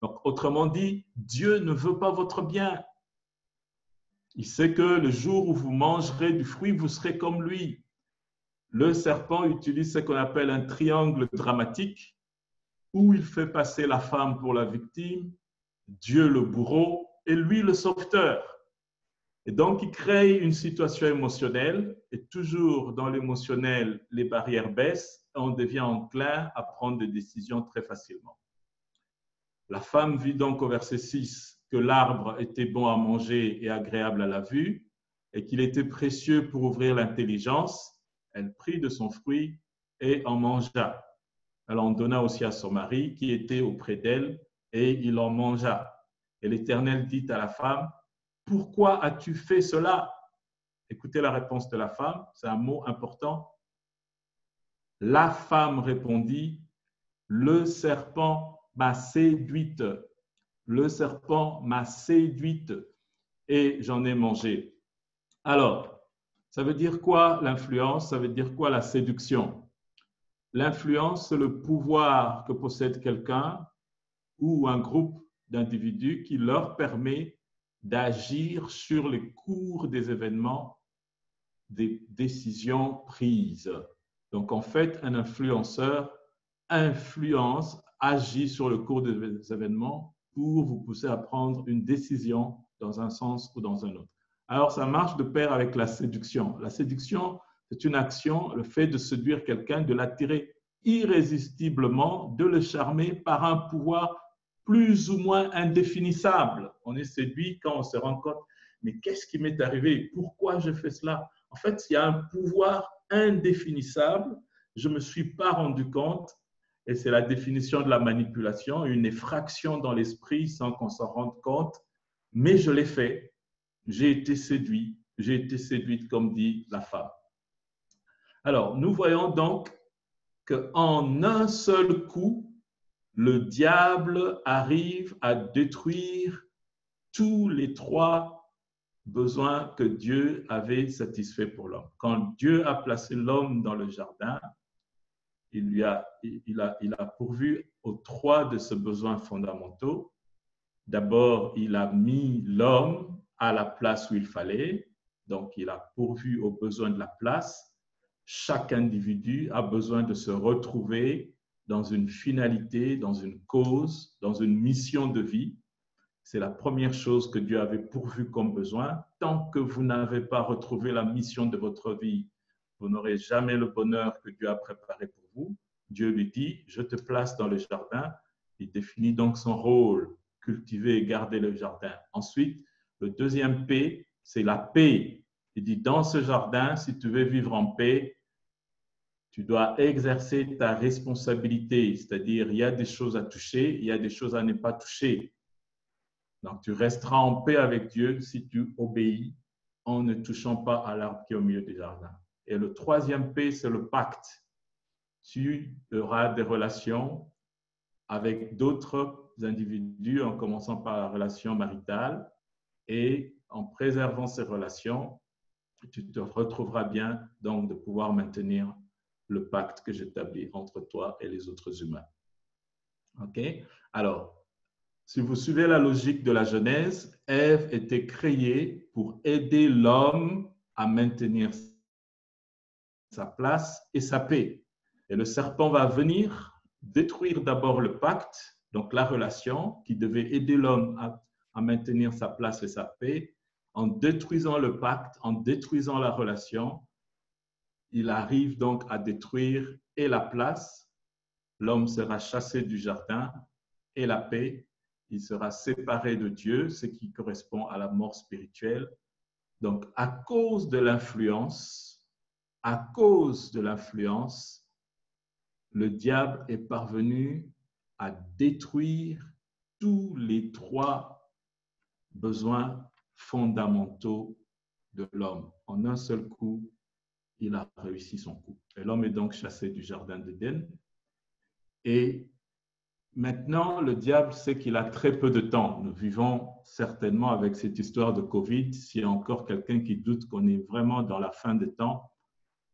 Donc, autrement dit, Dieu ne veut pas votre bien. Il sait que le jour où vous mangerez du fruit, vous serez comme lui. Le serpent utilise ce qu'on appelle un triangle dramatique où il fait passer la femme pour la victime, Dieu le bourreau et lui le sauveteur. Et donc, il crée une situation émotionnelle et toujours dans l'émotionnel, les barrières baissent et on devient enclin à prendre des décisions très facilement. La femme vit donc au verset 6 que l'arbre était bon à manger et agréable à la vue et qu'il était précieux pour ouvrir l'intelligence. Elle prit de son fruit et en mangea. Elle en donna aussi à son mari qui était auprès d'elle et il en mangea. Et l'Éternel dit à la femme, « Pourquoi as-tu fait cela ?» Écoutez la réponse de la femme, c'est un mot important. La femme répondit, « Le serpent m'a séduite. Le serpent m'a séduite et j'en ai mangé. » Alors, ça veut dire quoi l'influence? Ça veut dire quoi la séduction? L'influence, c'est le pouvoir que possède quelqu'un ou un groupe d'individus qui leur permet d'agir sur les cours des événements, des décisions prises. Donc, en fait, un influenceur influence, agit sur le cours des événements pour vous pousser à prendre une décision dans un sens ou dans un autre. Alors, ça marche de pair avec la séduction. La séduction, c'est une action, le fait de séduire quelqu'un, de l'attirer irrésistiblement, de le charmer par un pouvoir plus ou moins indéfinissable. On est séduit quand on se rend compte, mais qu'est-ce qui m'est arrivé? Pourquoi je fais cela? En fait, il y a un pouvoir indéfinissable, je ne me suis pas rendu compte, et c'est la définition de la manipulation, une effraction dans l'esprit sans qu'on s'en rende compte, mais je l'ai fait. J'ai été séduite comme dit la femme. Alors, nous voyons donc qu'en un seul coup, le diable arrive à détruire tous les trois besoins que Dieu avait satisfaits pour l'homme. Quand Dieu a placé l'homme dans le jardin, il a pourvu aux trois de ses besoins fondamentaux. D'abord, il a mis l'homme à la place où il fallait, donc il a pourvu aux besoins de la place. Chaque individu a besoin de se retrouver dans une finalité, dans une cause, dans une mission de vie. C'est la première chose que Dieu avait pourvu comme besoin. Tant que vous n'avez pas retrouvé la mission de votre vie, vous n'aurez jamais le bonheur que Dieu a préparé pour vous. Dieu lui dit, je te place dans le jardin. Il définit donc son rôle, cultiver et garder le jardin. Ensuite, le deuxième P, c'est la paix. Il dit, dans ce jardin, si tu veux vivre en paix, tu dois exercer ta responsabilité, c'est-à-dire il y a des choses à toucher, il y a des choses à ne pas toucher. Donc, tu resteras en paix avec Dieu si tu obéis en ne touchant pas à l'arbre qui est au milieu du jardin. Et le troisième P, c'est le pacte. Tu auras des relations avec d'autres individus en commençant par la relation maritale et en préservant ces relations, tu te retrouveras bien donc de pouvoir maintenir le pacte que j'établis entre toi et les autres humains. OK? Alors, si vous suivez la logique de la Genèse, Ève était créée pour aider l'homme à maintenir sa place et sa paix. Et le serpent va venir détruire d'abord le pacte, donc la relation qui devait aider l'homme à maintenir sa place et sa paix. En détruisant le pacte, en détruisant la relation, il arrive donc à détruire et la place l'homme sera chassé du jardin et la paix, il sera séparé de Dieu, ce qui correspond à la mort spirituelle. Donc, à cause de l'influence, le diable est parvenu à détruire tous les 3 besoins fondamentaux de l'homme. En un seul coup, il a réussi son coup. Et l'homme est donc chassé du jardin d'Éden. Et maintenant, le diable sait qu'il a très peu de temps. Nous vivons certainement avec cette histoire de Covid. S'il y a encore quelqu'un qui doute qu'on est vraiment dans la fin des temps,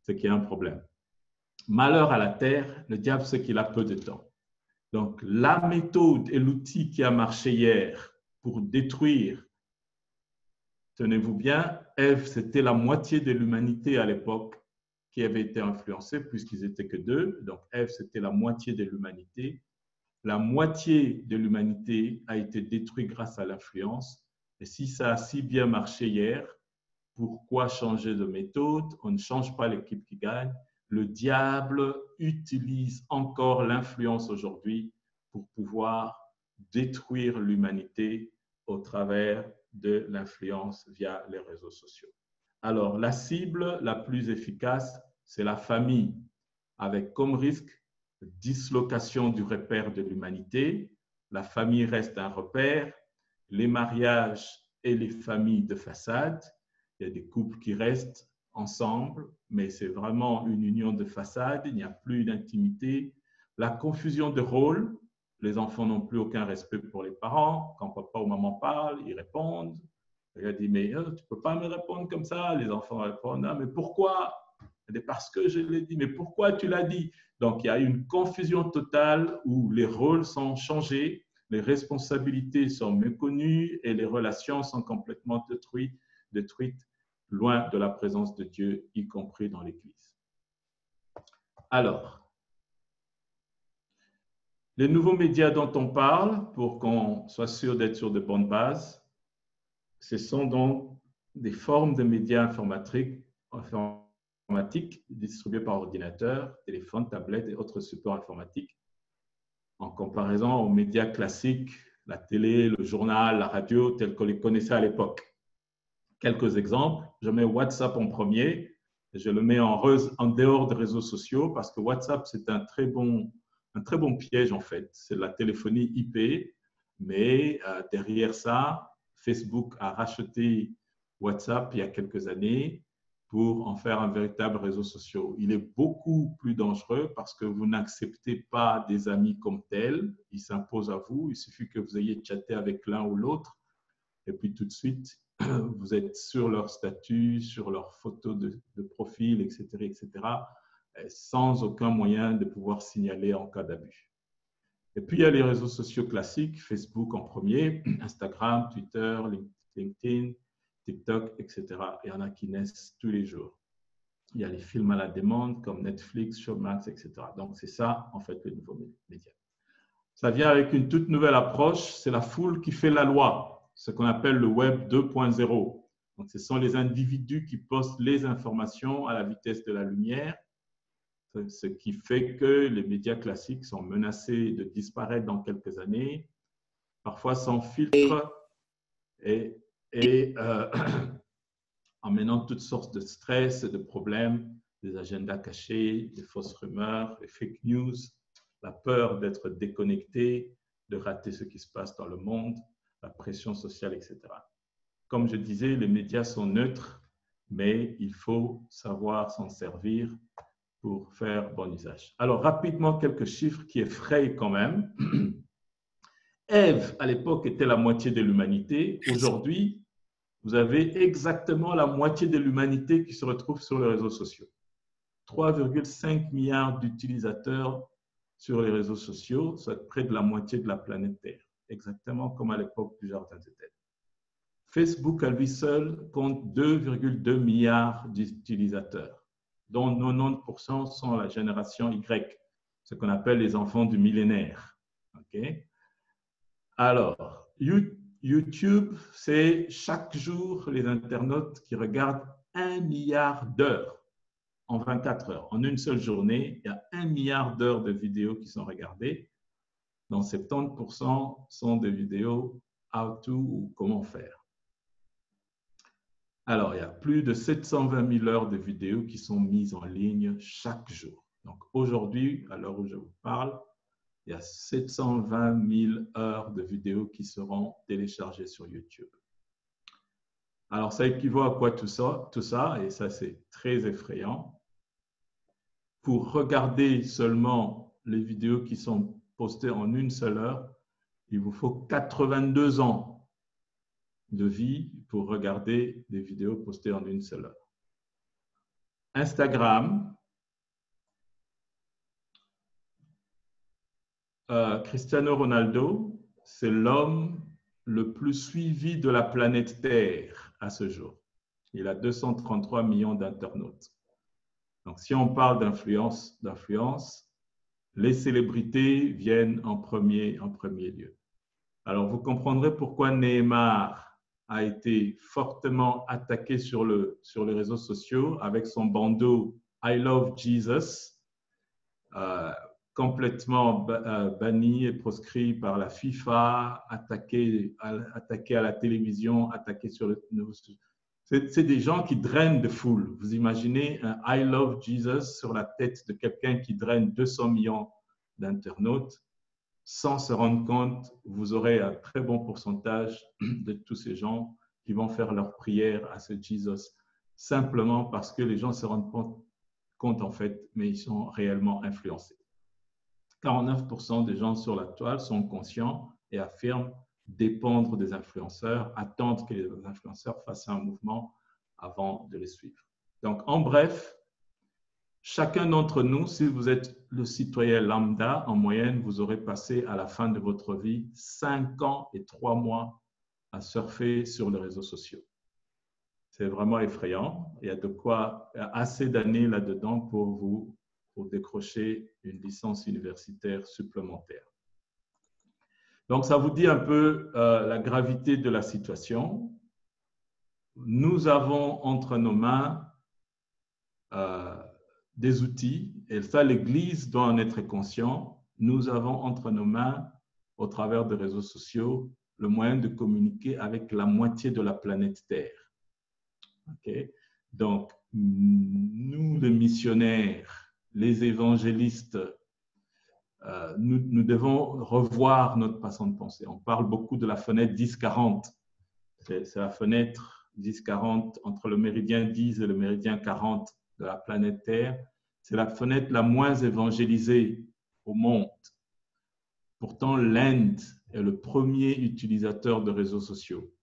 c'est qu'il y a un problème. Malheur à la terre, le diable sait qu'il a peu de temps. Donc, la méthode et l'outil qui a marché hier pour détruire, tenez-vous bien, Ève, c'était la moitié de l'humanité à l'époque qui avait été influencée, puisqu'ils n'étaient que 2. Donc, Ève, c'était la moitié de l'humanité. La moitié de l'humanité a été détruite grâce à l'influence. Et si ça a si bien marché hier, pourquoi changer de méthode? On ne change pas l'équipe qui gagne. Le diable utilise encore l'influence aujourd'hui pour pouvoir détruire l'humanité au travers de l'influence via les réseaux sociaux. Alors, la cible la plus efficace, c'est la famille, avec comme risque dislocation du repère de l'humanité. La famille reste un repère. Les mariages et les familles de façade. Il y a des couples qui restent ensemble, mais c'est vraiment une union de façade. Il n'y a plus d'intimité. La confusion de rôles. Les enfants n'ont plus aucun respect pour les parents. Quand papa ou maman parlent, ils répondent. Il dit, mais tu ne peux pas me répondre comme ça. Les enfants répondent, ah, mais pourquoi? Parce que je l'ai dit, mais pourquoi tu l'as dit? Donc, il y a une confusion totale où les rôles sont changés, les responsabilités sont méconnues et les relations sont complètement détruites loin de la présence de Dieu, y compris dans l'Église. Alors, les nouveaux médias dont on parle, pour qu'on soit sûr d'être sur de bonnes bases, ce sont donc des formes de médias informatiques distribués par ordinateur, téléphone, tablette et autres supports informatiques. En comparaison aux médias classiques, la télé, le journal, la radio, tels qu'on les connaissait à l'époque. Quelques exemples. Je mets WhatsApp en premier. Je le mets en dehors des réseaux sociaux parce que WhatsApp, c'est un très bon piège en fait. C'est la téléphonie IP, mais derrière ça, Facebook a racheté WhatsApp il y a quelques années pour en faire un véritable réseau social. Il est beaucoup plus dangereux parce que vous n'acceptez pas des amis comme tels. Ils s'imposent à vous. Il suffit que vous ayez chatté avec l'un ou l'autre et puis tout de suite, vous êtes sur leur statut, sur leurs photos de profil, etc., sans aucun moyen de pouvoir signaler en cas d'abus. Et puis, il y a les réseaux sociaux classiques, Facebook en premier, Instagram, Twitter, LinkedIn, TikTok, etc. Il y en a qui naissent tous les jours. Il y a les films à la demande comme Netflix, Showmax, etc. Donc, c'est ça, en fait, le nouveau média. Ça vient avec une toute nouvelle approche, c'est la foule qui fait la loi. Ce qu'on appelle le Web 2.0. Donc, ce sont les individus qui postent les informations à la vitesse de la lumière, ce qui fait que les médias classiques sont menacés de disparaître dans quelques années, parfois sans filtre et emmenant toutes sortes de stress et de problèmes, des agendas cachés, des fausses rumeurs, des fake news, la peur d'être déconnecté, de rater ce qui se passe dans le monde, la pression sociale, etc. Comme je disais, les médias sont neutres, mais il faut savoir s'en servir pour faire bon usage. Alors, rapidement, quelques chiffres qui effrayent quand même. Ève, à l'époque, était la moitié de l'humanité. Aujourd'hui, vous avez exactement la moitié de l'humanité qui se retrouve sur les réseaux sociaux. 3,5 milliards d'utilisateurs sur les réseaux sociaux, soit près de la moitié de la planète Terre. Exactement comme à l'époque du Jardin d'Éden. Facebook à lui seul compte 2,2 milliards d'utilisateurs, dont 90% sont la génération Y, ce qu'on appelle les enfants du millénaire. Okay? Alors, YouTube, c'est chaque jour les internautes qui regardent 1 milliard d'heures en 24 heures. En une seule journée, il y a 1 milliard d'heures de vidéos qui sont regardées. Donc, 70% sont des vidéos how to ou comment faire. Alors, il y a plus de 720 000 heures de vidéos qui sont mises en ligne chaque jour. Donc, aujourd'hui, à l'heure où je vous parle, il y a 720 000 heures de vidéos qui seront téléchargées sur YouTube. Alors, ça équivaut à quoi tout ça? Et ça, c'est très effrayant. Pour regarder seulement les vidéos qui sont postées en une seule heure, il vous faut 82 ans de vie pour regarder des vidéos postées en une seule heure. Instagram, Cristiano Ronaldo, c'est l'homme le plus suivi de la planète Terre à ce jour. Il a 233 millions d'internautes. Donc, si on parle d'influence, les célébrités viennent en premier lieu. Alors, vous comprendrez pourquoi Neymar a été fortement attaqué sur les réseaux sociaux avec son bandeau « I love Jesus », complètement banni et proscrit par la FIFA, attaqué à la télévision, attaqué sur le... C'est des gens qui drainent de foule. Vous imaginez un I love Jesus sur la tête de quelqu'un qui draine 200 millions d'internautes. Sans se rendre compte, vous aurez un très bon pourcentage de tous ces gens qui vont faire leur prière à ce Jesus, simplement parce que les gens se rendent compte en fait, mais ils sont réellement influencés. 49% des gens sur la toile sont conscients et affirment dépendre des influenceurs, attendre que les influenceurs fassent un mouvement avant de les suivre. Donc, en bref, chacun d'entre nous, si vous êtes le citoyen lambda, en moyenne, vous aurez passé à la fin de votre vie 5 ans et 3 mois à surfer sur les réseaux sociaux. C'est vraiment effrayant. Il y a assez d'années là-dedans pour décrocher une licence universitaire supplémentaire. Donc, ça vous dit un peu la gravité de la situation. Nous avons entre nos mains des outils, et ça, l'Église doit en être conscient. Nous avons entre nos mains, au travers des réseaux sociaux, le moyen de communiquer avec la moitié de la planète Terre. Okay? Donc, nous, les missionnaires, les évangélistes, nous devons revoir notre façon de penser. On parle beaucoup de la fenêtre 10-40. C'est la fenêtre 10-40 entre le méridien 10 et le méridien 40 de la planète Terre. C'est la fenêtre la moins évangélisée au monde. Pourtant, l'Inde est le premier utilisateur de réseaux sociaux.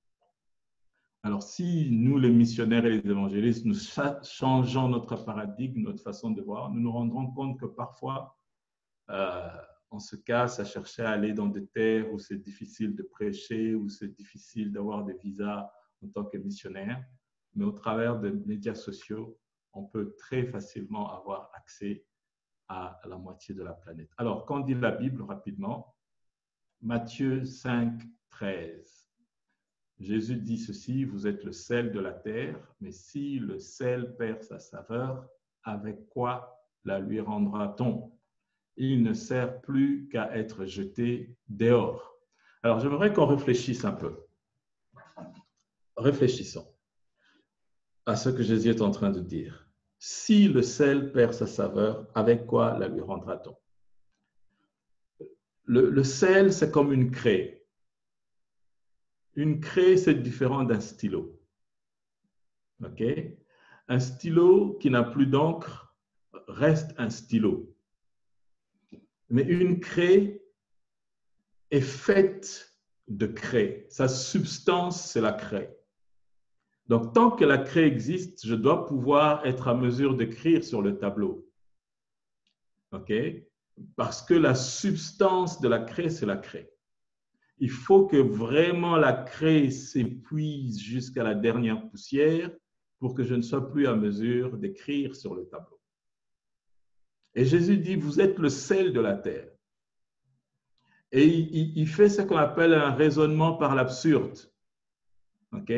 Alors, si nous, les missionnaires et les évangélistes, nous changeons notre paradigme, notre façon de voir, nous nous rendrons compte que parfois, on se casse à chercher à aller dans des terres où c'est difficile de prêcher, où c'est difficile d'avoir des visas en tant que missionnaire. Mais au travers des médias sociaux, on peut très facilement avoir accès à la moitié de la planète. Alors, qu'en dit la Bible rapidement? Matthieu 5, 13. Jésus dit ceci, vous êtes le sel de la terre, mais si le sel perd sa saveur, avec quoi la lui rendra-t-on? Il ne sert plus qu'à être jeté dehors. Alors, j'aimerais qu'on réfléchisse un peu. Réfléchissons à ce que Jésus est en train de dire. Si le sel perd sa saveur, avec quoi la lui rendra-t-on? Le sel, c'est comme une craie. Une craie, c'est différent d'un stylo. OK? Un stylo qui n'a plus d'encre reste un stylo. Mais une craie est faite de craie. Sa substance, c'est la craie. Donc, tant que la craie existe, je dois pouvoir être à mesure d'écrire sur le tableau. OK? Parce que la substance de la craie, c'est la craie. Il faut que vraiment la craie s'épuise jusqu'à la dernière poussière pour que je ne sois plus à mesure d'écrire sur le tableau. Et Jésus dit, vous êtes le sel de la terre. Et il fait ce qu'on appelle un raisonnement par l'absurde. OK?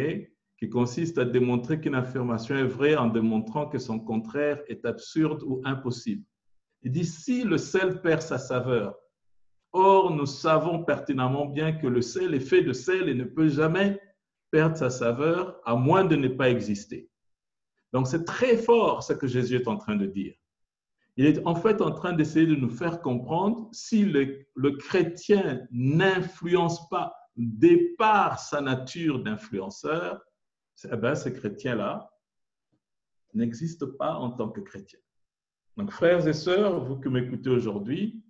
qui consiste à démontrer qu'une affirmation est vraie en démontrant que son contraire est absurde ou impossible. Il dit, si le sel perd sa saveur, or nous savons pertinemment bien que le sel est fait de sel et ne peut jamais perdre sa saveur à moins de ne pas exister. Donc c'est très fort ce que Jésus est en train de dire. Il est en fait en train d'essayer de nous faire comprendre si le chrétien n'influence pas de par sa nature d'influenceur, eh bien, ce chrétien-là n'existe pas en tant que chrétien. Donc, frères et sœurs, vous que m'écoutez aujourd'hui,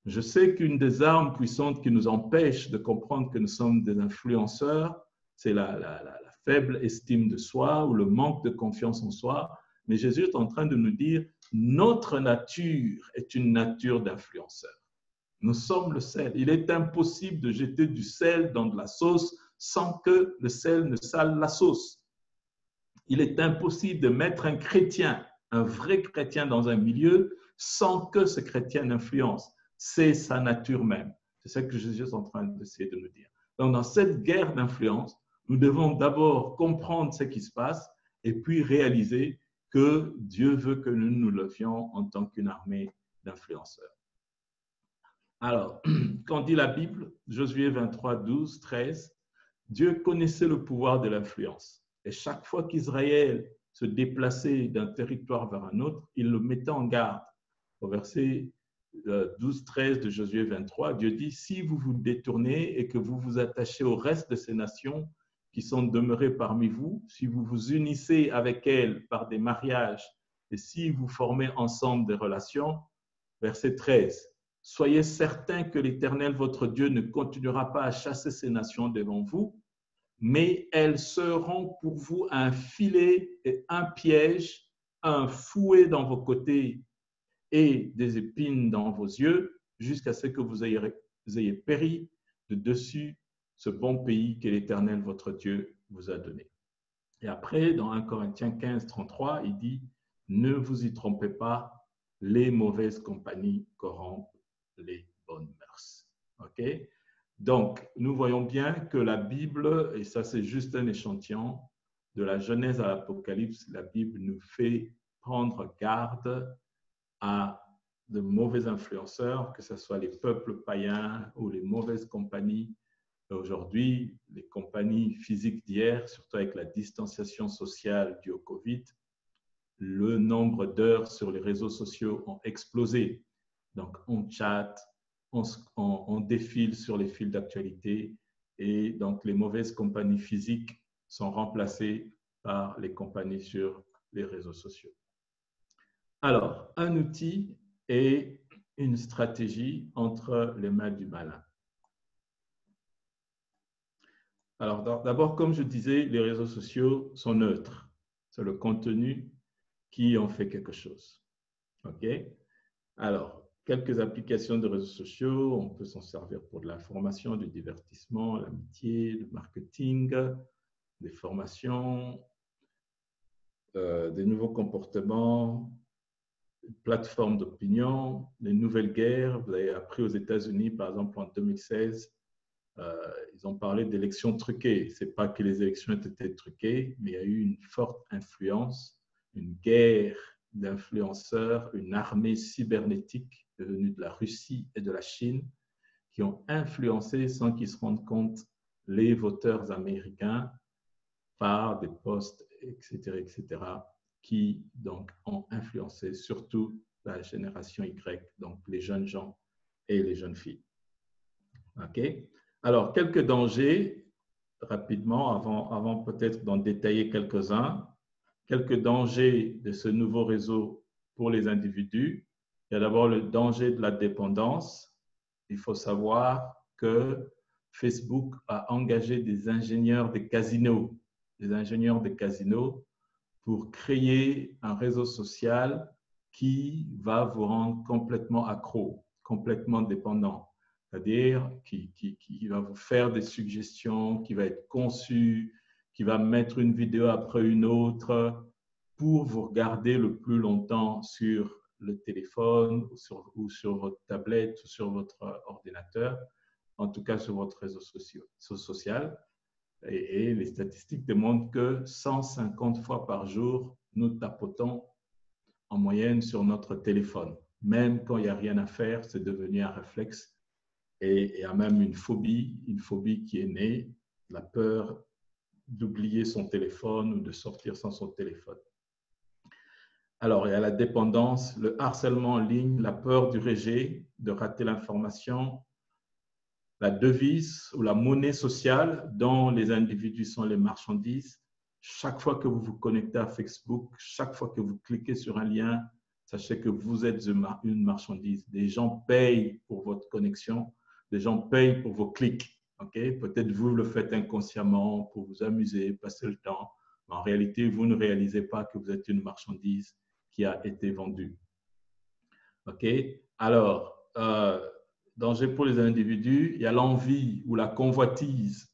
je sais qu'une des armes puissantes qui nous empêche de comprendre que nous sommes des influenceurs, c'est la faible estime de soi ou le manque de confiance en soi. Mais Jésus est en train de nous dire, notre nature est une nature d'influenceur. Nous sommes le sel. Il est impossible de jeter du sel dans de la sauce sans que le sel ne sale la sauce. Il est impossible de mettre un chrétien, un vrai chrétien dans un milieu sans que ce chrétien influence. C'est sa nature même. C'est ce que Jésus est en train d'essayer de nous dire. Donc, dans cette guerre d'influence, nous devons d'abord comprendre ce qui se passe et puis réaliser que Dieu veut que nous nous levions en tant qu'une armée d'influenceurs. Alors, quand dit la Bible, Josué 23, 12, 13, Dieu connaissait le pouvoir de l'influence. Et chaque fois qu'Israël se déplaçait d'un territoire vers un autre, il le mettait en garde. Au verset 12, 13 de Josué 23, Dieu dit, si vous vous détournez et que vous vous attachez au reste de ces nations qui sont demeurées parmi vous, si vous vous unissez avec elles par des mariages et si vous formez ensemble des relations, verset 13, soyez certains que l'Éternel, votre Dieu, ne continuera pas à chasser ces nations devant vous, mais elles seront pour vous un filet et un piège, un fouet dans vos côtés et des épines dans vos yeux, jusqu'à ce que vous ayez péri de dessus ce bon pays que l'Éternel, votre Dieu, vous a donné. Et après, dans 1 Corinthiens 15, 33, il dit, ne vous y trompez pas, les mauvaises compagnies corrompent les bonnes mœurs. OK? Donc, nous voyons bien que la Bible, et ça c'est juste un échantillon, de la Genèse à l'Apocalypse, la Bible nous fait prendre garde à de mauvais influenceurs, que ce soit les peuples païens ou les mauvaises compagnies. Aujourd'hui, les compagnies physiques d'hier, surtout avec la distanciation sociale due au Covid, le nombre d'heures sur les réseaux sociaux ont explosé. Donc, on chatte, on défile sur les fils d'actualité et donc les mauvaises compagnies physiques sont remplacées par les compagnies sur les réseaux sociaux. Alors, un outil et une stratégie entre les mains du malin. Alors, d'abord, comme je disais, les réseaux sociaux sont neutres. C'est le contenu qui en fait quelque chose. OK? Alors, quelques applications de réseaux sociaux, on peut s'en servir pour de l'information, du divertissement, l'amitié, le marketing, des formations, des nouveaux comportements, plateformes d'opinion, les nouvelles guerres. Vous avez appris aux États-Unis, par exemple, en 2016, ils ont parlé d'élections truquées. Ce n'est pas que les élections aient été truquées, mais il y a eu une forte influence, une guerre d'influenceurs, une armée cybernétique venue de la Russie et de la Chine qui ont influencé, sans qu'ils se rendent compte, les voteurs américains par des posts, etc., qui donc ont influencé surtout la génération Y, donc les jeunes gens et les jeunes filles. OK? Alors, quelques dangers, rapidement, avant peut-être d'en détailler quelques-uns. Quelques dangers de ce nouveau réseau pour les individus. Il y a d'abord le danger de la dépendance. Il faut savoir que Facebook a engagé des ingénieurs des casinos pour créer un réseau social qui va vous rendre complètement accro, complètement dépendant. C'est-à-dire qui va vous faire des suggestions, qui va être conçu, qui va mettre une vidéo après une autre pour vous regarder le plus longtemps sur le téléphone ou sur votre tablette ou sur votre ordinateur, en tout cas sur votre réseau social. Et les statistiques démontrent que 150 fois par jour, nous tapotons en moyenne sur notre téléphone. Même quand il n'y a rien à faire, c'est devenu un réflexe. Et il y a même une phobie qui est née, la peur d'oublier son téléphone ou de sortir sans son téléphone. Alors, il y a la dépendance, le harcèlement en ligne, la peur du rejet, de rater l'information, la devise ou la monnaie sociale dont les individus sont les marchandises. Chaque fois que vous vous connectez à Facebook, chaque fois que vous cliquez sur un lien, sachez que vous êtes une marchandise. Des gens payent pour votre connexion, des gens payent pour vos clics. Okay? Peut-être vous le faites inconsciemment pour vous amuser, passer le temps. Mais en réalité, vous ne réalisez pas que vous êtes une marchandise qui a été vendue. Okay? Alors, danger pour les individus, il y a l'envie ou la convoitise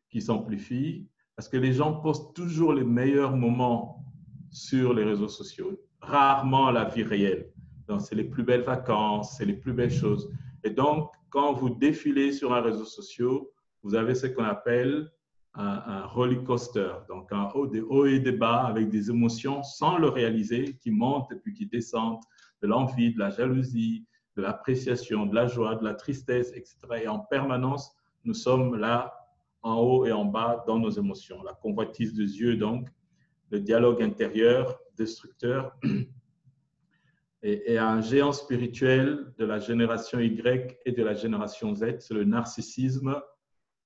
qui s'amplifie parce que les gens postent toujours les meilleurs moments sur les réseaux sociaux, rarement la vie réelle. Donc, c'est les plus belles vacances, c'est les plus belles choses. Et donc, quand vous défilez sur un réseau social, vous avez ce qu'on appelle un roller coaster, donc des hauts et des bas avec des émotions sans le réaliser, qui montent et puis qui descendent, de l'envie, de la jalousie, de l'appréciation, de la joie, de la tristesse, etc. Et en permanence, nous sommes là, en haut et en bas, dans nos émotions. La convoitise des yeux, donc, le dialogue intérieur, destructeur, et un géant spirituel de la génération Y et de la génération Z, c'est le narcissisme,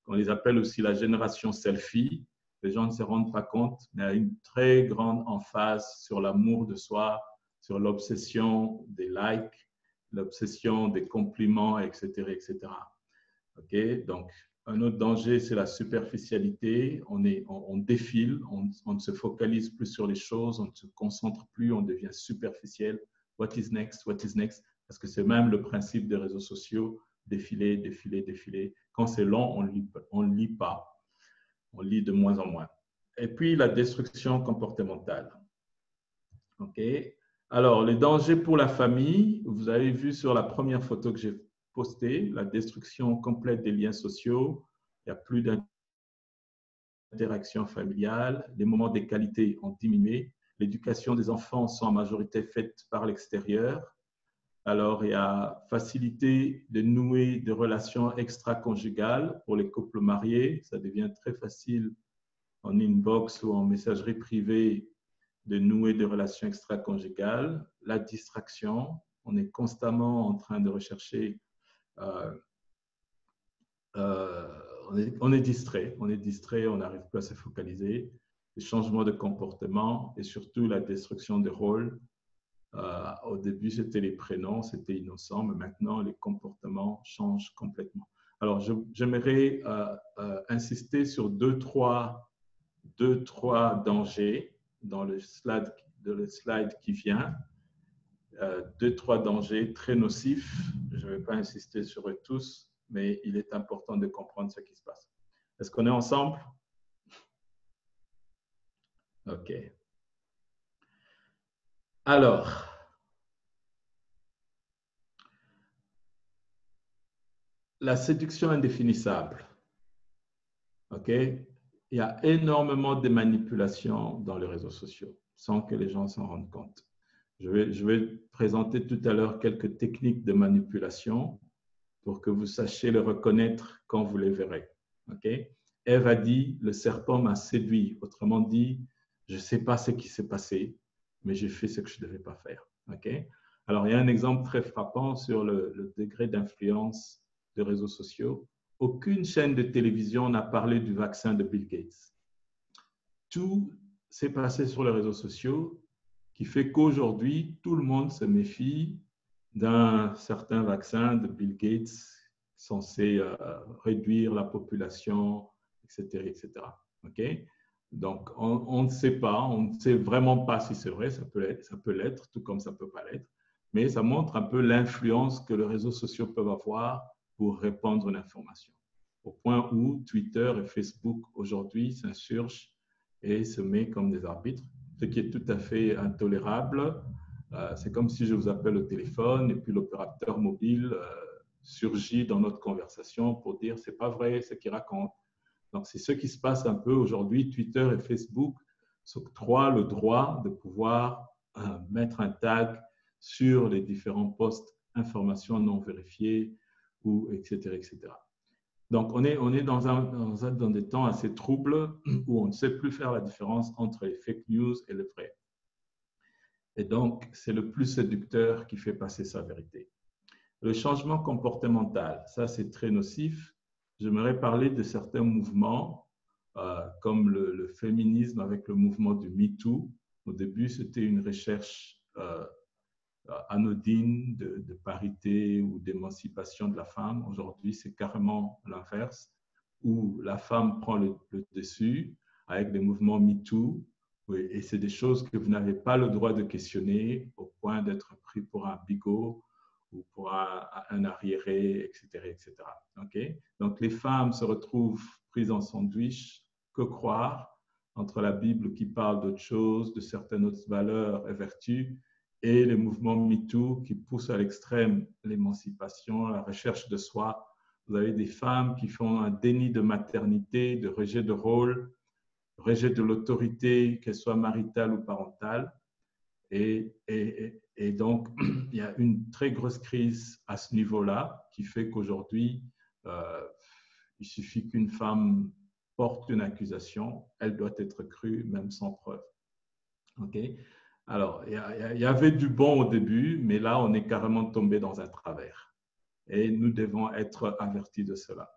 qu'on les appelle aussi la génération selfie. Les gens ne se rendent pas compte, mais il y a une très grande emphase sur l'amour de soi, sur l'obsession des likes, l'obsession des compliments, etc., etc. Okay? Donc, un autre danger, c'est la superficialité. On défile, on ne se focalise plus sur les choses, on ne se concentre plus, on devient superficiel. What is next? What is next? Parce que c'est même le principe des réseaux sociaux, défiler, défiler, défiler. Quand c'est long, on ne lit pas. On lit de moins en moins. Et puis, la destruction comportementale. OK? Alors, les dangers pour la famille, vous avez vu sur la première photo que j'ai postée, la destruction complète des liens sociaux. Il n'y a plus d'interaction familiale. Les moments de qualité ont diminué. L'éducation des enfants sont en majorité faite par l'extérieur. Alors, il y a facilité de nouer des relations extra-conjugales pour les couples mariés. Ça devient très facile en inbox ou en messagerie privée de nouer des relations extra-conjugales. La distraction, on est constamment en train de rechercher, on est distrait, on n'arrive plus à se focaliser. Les changements de comportement et surtout la destruction des rôles. Au début, c'était les prénoms, c'était innocent, mais maintenant, les comportements changent complètement. Alors, j'aimerais insister sur deux, trois dangers dans le slide qui vient. Deux, trois dangers très nocifs. Je ne vais pas insister sur eux tous, mais il est important de comprendre ce qui se passe. Est-ce qu'on est ensemble? OK. Alors, la séduction indéfinissable. OK? Il y a énormément de manipulations dans les réseaux sociaux sans que les gens s'en rendent compte. Je vais présenter tout à l'heure quelques techniques de manipulation pour que vous sachiez les reconnaître quand vous les verrez. Okay? Ève a dit, le serpent m'a séduit. Autrement dit, je ne sais pas ce qui s'est passé, mais j'ai fait ce que je ne devais pas faire. Okay? Alors, il y a un exemple très frappant sur le degré d'influence des réseaux sociaux. Aucune chaîne de télévision n'a parlé du vaccin de Bill Gates. Tout s'est passé sur les réseaux sociaux, qui fait qu'aujourd'hui, tout le monde se méfie d'un certain vaccin de Bill Gates censé réduire la population, etc., etc. Okay? Donc, on ne sait pas, on ne sait vraiment pas si c'est vrai, ça peut l'être, tout comme ça ne peut pas l'être, mais ça montre un peu l'influence que les réseaux sociaux peuvent avoir pour répandre une information. Au point où Twitter et Facebook aujourd'hui s'insurgent et se mettent comme des arbitres, ce qui est tout à fait intolérable. C'est comme si je vous appelle au téléphone et puis l'opérateur mobile surgit dans notre conversation pour dire c'est pas vrai ce qu'il raconte. Donc, c'est ce qui se passe un peu aujourd'hui. Twitter et Facebook s'octroient le droit de pouvoir mettre un tag sur les différents posts informations non vérifiées, ou etc., etc. Donc, on est dans des temps assez troubles où on ne sait plus faire la différence entre les fake news et le vrai. Et donc, c'est le plus séducteur qui fait passer sa vérité. Le changement comportemental, ça c'est très nocif. J'aimerais parler de certains mouvements comme le féminisme avec le mouvement du MeToo. Au début, c'était une recherche anodine de parité ou d'émancipation de la femme. Aujourd'hui, c'est carrément l'inverse, où la femme prend le dessus avec les mouvements MeToo. Oui, et c'est des choses que vous n'avez pas le droit de questionner au point d'être pris pour un bigot ou pour un arriéré, etc., etc. Okay? Donc, les femmes se retrouvent prises en sandwich. Que croire entre la Bible qui parle d'autre chose, de certaines autres valeurs et vertus, et les mouvements MeToo qui poussent à l'extrême l'émancipation, la recherche de soi. Vous avez des femmes qui font un déni de maternité, de rejet de rôle, rejet de l'autorité, qu'elle soit maritale ou parentale. Et donc, il y a une très grosse crise à ce niveau-là qui fait qu'aujourd'hui, il suffit qu'une femme porte une accusation, elle doit être crue, même sans preuve. Okay? Alors, il y avait du bon au début, mais là, on est carrément tombé dans un travers. Et nous devons être avertis de cela.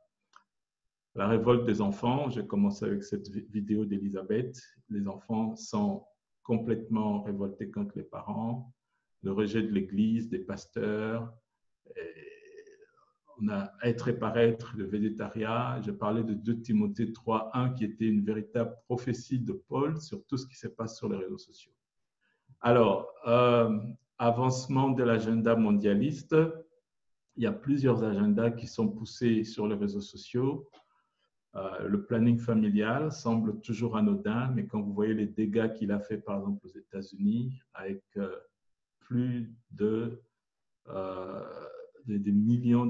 La révolte des enfants, j'ai commencé avec cette vidéo d'Elisabeth. Les enfants sont complètement révoltés contre les parents, le rejet de l'Église, des pasteurs. On a être et paraître, le végétariat. Je parlais de 2 Timothée 3:1 qui était une véritable prophétie de Paul sur tout ce qui se passe sur les réseaux sociaux. Alors, avancement de l'agenda mondialiste. Il y a plusieurs agendas qui sont poussés sur les réseaux sociaux. Le planning familial semble toujours anodin, mais quand vous voyez les dégâts qu'il a fait, par exemple, aux États-Unis, avec plus de des millions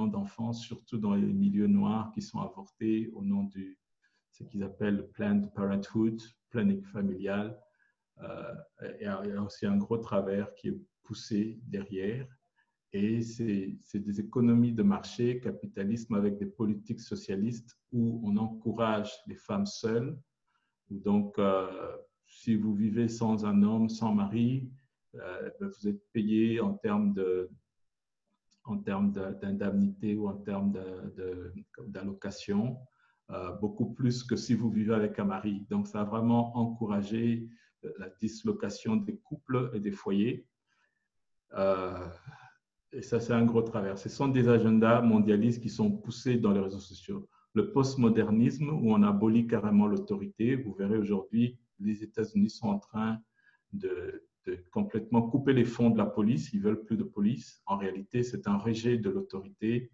d'enfants, surtout dans les milieux noirs, qui sont avortés au nom de ce qu'ils appellent le Planned Parenthood, planning familial. Il y a aussi un gros travers qui est poussé derrière. Et c'est des économies de marché, capitalisme avec des politiques socialistes où on encourage les femmes seules. Donc, si vous vivez sans un homme, sans mari, vous êtes payé en termes d'indemnité ou en termes d'allocation, beaucoup plus que si vous vivez avec un mari. Donc, ça a vraiment encouragé la dislocation des couples et des foyers. Et ça, c'est un gros travers. Ce sont des agendas mondialistes qui sont poussés dans les réseaux sociaux. Le postmodernisme, où on abolit carrément l'autorité. Vous verrez aujourd'hui, les États-Unis sont en train de complètement couper les fonds de la police. Ils ne veulent plus de police. En réalité, c'est un rejet de l'autorité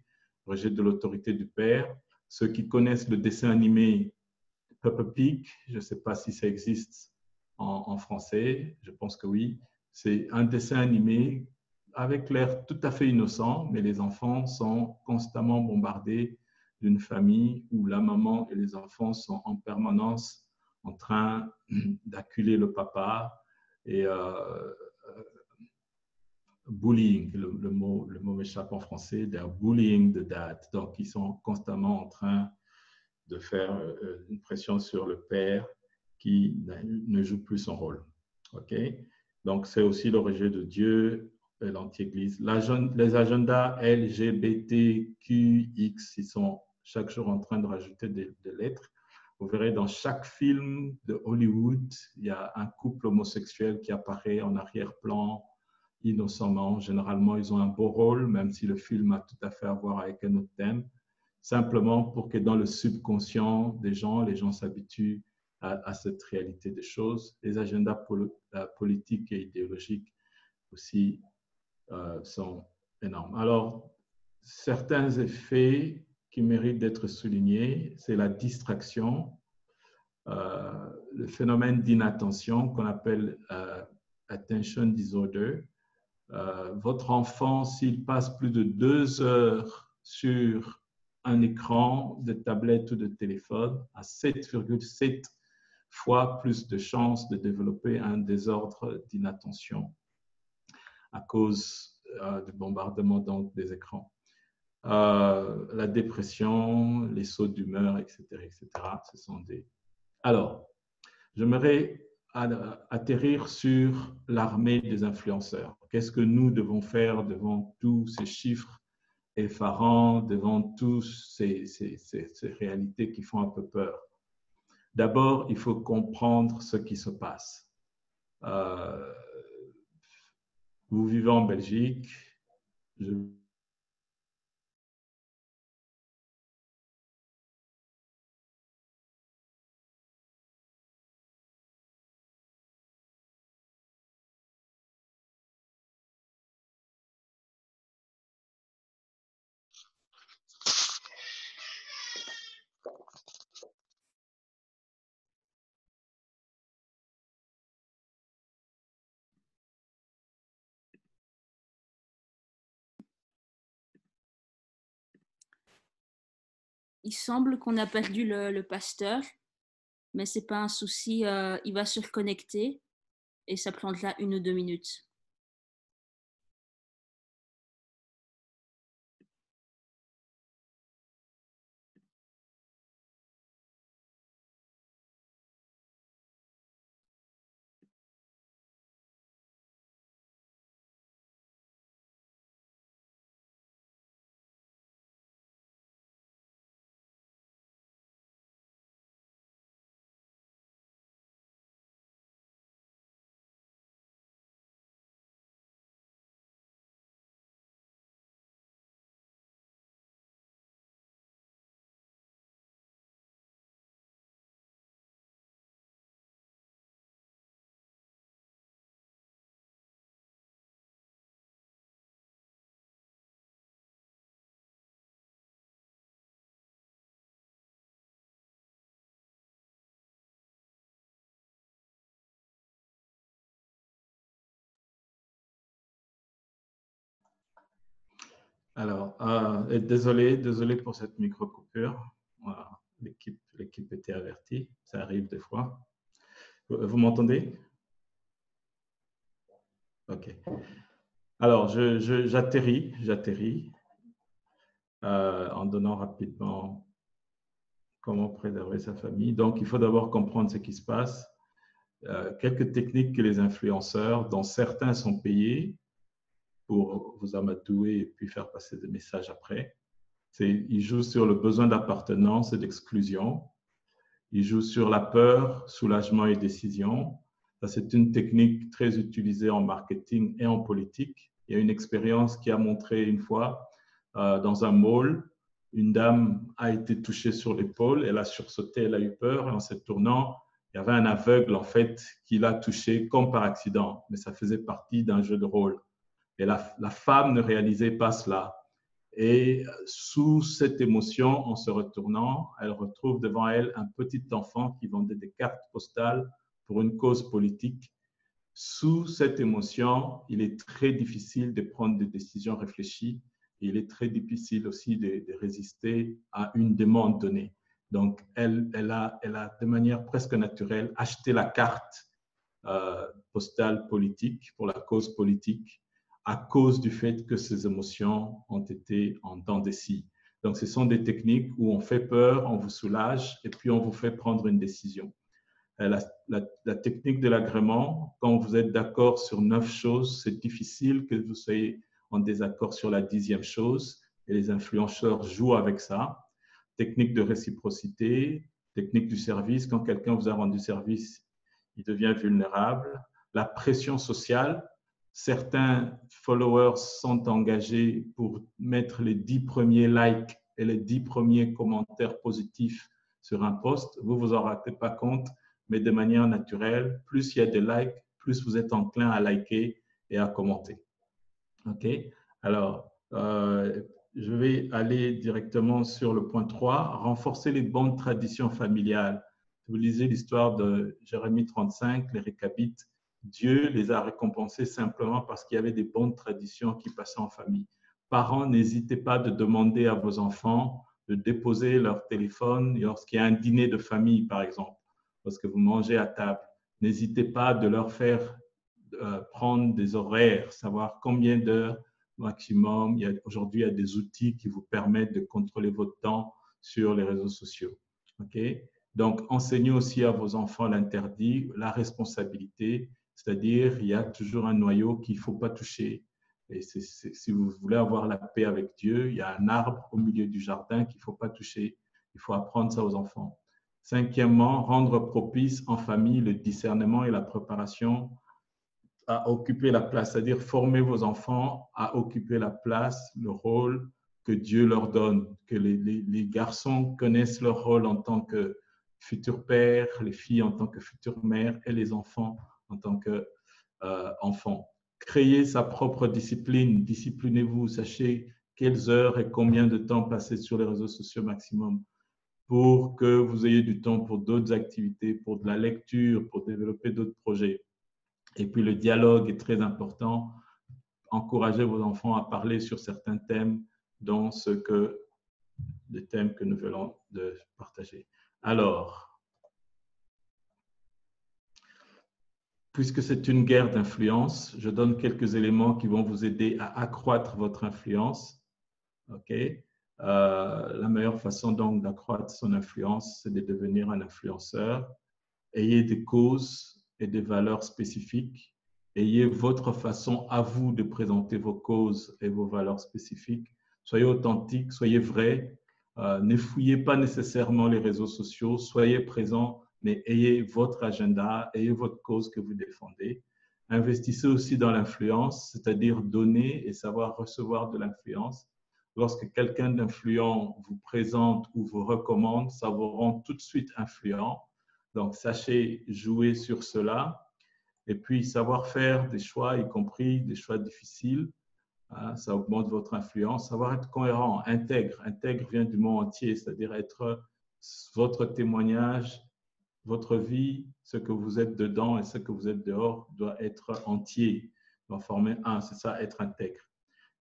du père. Ceux qui connaissent le dessin animé Peppa Pig, je ne sais pas si ça existe en français, je pense que oui. C'est un dessin animé avec l'air tout à fait innocent, mais les enfants sont constamment bombardés d'une famille où la maman et les enfants sont en permanence en train d'acculer le papa et bullying, le mot m'échappe en français, they're bullying the dad. Donc, ils sont constamment en train de faire une pression sur le père qui ne joue plus son rôle. Okay? Donc, c'est aussi le rejet de Dieu, l'anti-église. Les agendas LGBTQX, ils sont chaque jour en train de rajouter des lettres. Vous verrez dans chaque film de Hollywood, il y a un couple homosexuel qui apparaît en arrière-plan, innocemment. Généralement, ils ont un beau rôle, même si le film a tout à fait à voir avec un autre thème, simplement pour que dans le subconscient des gens, les gens s'habituent à cette réalité des choses. Les agendas politiques et idéologiques aussi sont énormes. Alors, certains effets qui méritent d'être soulignés, c'est la distraction, le phénomène d'inattention qu'on appelle attention disorder. Votre enfant, s'il passe plus de 2 heures sur un écran de tablette ou de téléphone a 7,7 fois plus de chances de développer un désordre d'inattention à cause du bombardement donc, des écrans. La dépression, les sauts d'humeur, etc., etc. Ce sont des... Alors, j'aimerais atterrir sur l'armée des influenceurs. Qu'est-ce que nous devons faire devant tous ces chiffres effarants, devant toutes ces réalités qui font un peu peur? D'abord, il faut comprendre ce qui se passe. Vous vivez en Belgique. Il semble qu'on a perdu le pasteur, mais c'est pas un souci, il va se reconnecter et ça prendra 1 ou 2 minutes. Alors, désolé pour cette micro-coupure. Voilà, l'équipe était avertie, ça arrive des fois. Vous m'entendez? OK. Alors, j'atterris en donnant rapidement comment préserver sa famille. Donc, il faut d'abord comprendre ce qui se passe. Quelques techniques que les influenceurs, dont certains sont payés, pour vous amadouer et puis faire passer des messages après. Ils jouent sur le besoin d'appartenance et d'exclusion. Ils jouent sur la peur, soulagement et décision. C'est une technique très utilisée en marketing et en politique. Il y a une expérience qui a montré une fois dans un mall, une dame a été touchée sur l'épaule, elle a sursauté, elle a eu peur et en se tournant, il y avait un aveugle en fait qui l'a touchée comme par accident, mais ça faisait partie d'un jeu de rôle. Et la femme ne réalisait pas cela. Et sous cette émotion, en se retournant, elle retrouve devant elle un petit enfant qui vendait des cartes postales pour une cause politique. Sous cette émotion, il est très difficile de prendre des décisions réfléchies et il est très difficile aussi de résister à une demande donnée. Donc, elle a de manière presque naturelle acheté la carte postale politique pour la cause politique à cause du fait que ces émotions ont été en dents de scie. Donc, ce sont des techniques où on fait peur, on vous soulage et puis on vous fait prendre une décision. La technique de l'agrément, quand vous êtes d'accord sur 9 choses, c'est difficile que vous soyez en désaccord sur la 10e chose et les influenceurs jouent avec ça. Technique de réciprocité, technique du service, quand quelqu'un vous a rendu service, il devient vulnérable. La pression sociale, certains followers sont engagés pour mettre les 10 premiers likes et les 10 premiers commentaires positifs sur un post. Vous vous en rendez pas compte, mais de manière naturelle, plus il y a de likes, plus vous êtes enclin à liker et à commenter. OK? Alors, je vais aller directement sur le point 3, renforcer les bonnes traditions familiales. Vous lisez l'histoire de Jérémie 35, les Récabites. Dieu les a récompensés simplement parce qu'il y avait des bonnes traditions qui passaient en famille. Parents, n'hésitez pas de demander à vos enfants de déposer leur téléphone lorsqu'il y a un dîner de famille, par exemple, lorsque vous mangez à table. N'hésitez pas de leur faire prendre des horaires, savoir combien d'heures maximum. Aujourd'hui, il y a des outils qui vous permettent de contrôler votre temps sur les réseaux sociaux. Okay? Donc, enseignez aussi à vos enfants l'interdit, la responsabilité, c'est-à-dire il y a toujours un noyau qu'il ne faut pas toucher. Et si vous voulez avoir la paix avec Dieu, il y a un arbre au milieu du jardin qu'il ne faut pas toucher. Il faut apprendre ça aux enfants. Cinquièmement, rendre propice en famille le discernement et la préparation à occuper la place, c'est-à-dire former vos enfants à occuper la place, le rôle que Dieu leur donne, que les garçons connaissent leur rôle en tant que futur père, les filles en tant que future mère et les enfants en tant qu'enfants. Créez sa propre discipline, disciplinez-vous, sachez quelles heures et combien de temps passer sur les réseaux sociaux maximum pour que vous ayez du temps pour d'autres activités, pour de la lecture, pour développer d'autres projets. Et puis le dialogue est très important. Encouragez vos enfants à parler sur certains thèmes, dont les thèmes que nous venons de partager. Alors, puisque c'est une guerre d'influence, je donne quelques éléments qui vont vous aider à accroître votre influence. Okay? La meilleure façon donc d'accroître son influence, c'est de devenir un influenceur. Ayez des causes et des valeurs spécifiques. Ayez votre façon à vous de présenter vos causes et vos valeurs spécifiques. Soyez authentique, soyez vrai. Ne fouillez pas nécessairement les réseaux sociaux. Soyez présent, mais ayez votre agenda, ayez votre cause que vous défendez. Investissez aussi dans l'influence, c'est-à-dire donner et savoir recevoir de l'influence. Lorsque quelqu'un d'influent vous présente ou vous recommande, ça vous rend tout de suite influent. Donc, sachez jouer sur cela et puis savoir faire des choix, y compris des choix difficiles. Ça augmente votre influence. Savoir être cohérent, intègre. Intègre vient du mot entier, c'est-à-dire être votre témoignage, votre vie, ce que vous êtes dedans et ce que vous êtes dehors doit être entier, doit former un. C'est ça, être intègre.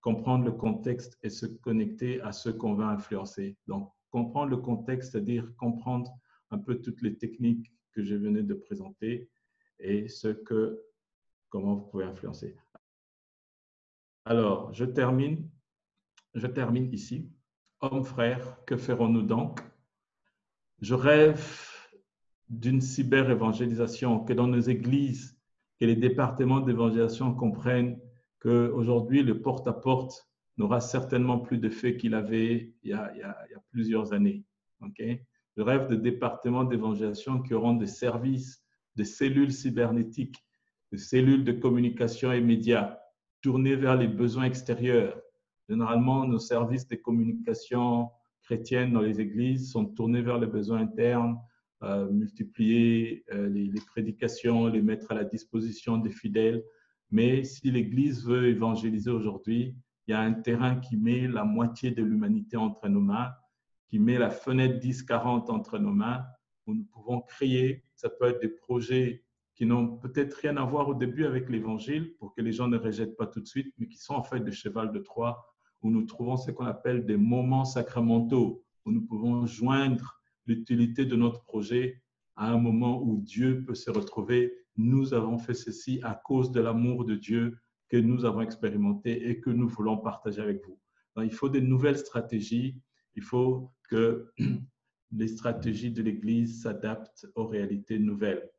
Comprendre le contexte et se connecter à ceux qu'on va influencer. Donc, comprendre le contexte, c'est-à-dire comprendre un peu toutes les techniques que je venais de présenter et comment vous pouvez influencer. Alors, je termine ici. Hommes, frères, que ferons-nous donc? Je rêve d'une cyber-évangélisation, que dans nos églises, que les départements d'évangélisation comprennent qu'aujourd'hui, le porte-à-porte n'aura certainement plus d'effet qu'il avait il y a plusieurs années. Okay? Je rêve de départements d'évangélisation qui auront des services, des cellules cybernétiques, des cellules de communication immédiate, tournées vers les besoins extérieurs. Généralement, nos services de communication chrétienne dans les églises sont tournés vers les besoins internes, multiplier les prédications, les mettre à la disposition des fidèles. Mais si l'Église veut évangéliser aujourd'hui, il y a un terrain qui met la moitié de l'humanité entre nos mains, qui met la fenêtre 10-40 entre nos mains, où nous pouvons créer, ça peut être des projets qui n'ont peut-être rien à voir au début avec l'Évangile, pour que les gens ne rejettent pas tout de suite, mais qui sont en fait des chevals de Troie, où nous trouvons ce qu'on appelle des moments sacramentaux, où nous pouvons joindre l'utilité de notre projet à un moment où Dieu peut se retrouver. Nous avons fait ceci à cause de l'amour de Dieu que nous avons expérimenté et que nous voulons partager avec vous. Donc, il faut de nouvelles stratégies. Il faut que les stratégies de l'Église s'adaptent aux réalités nouvelles.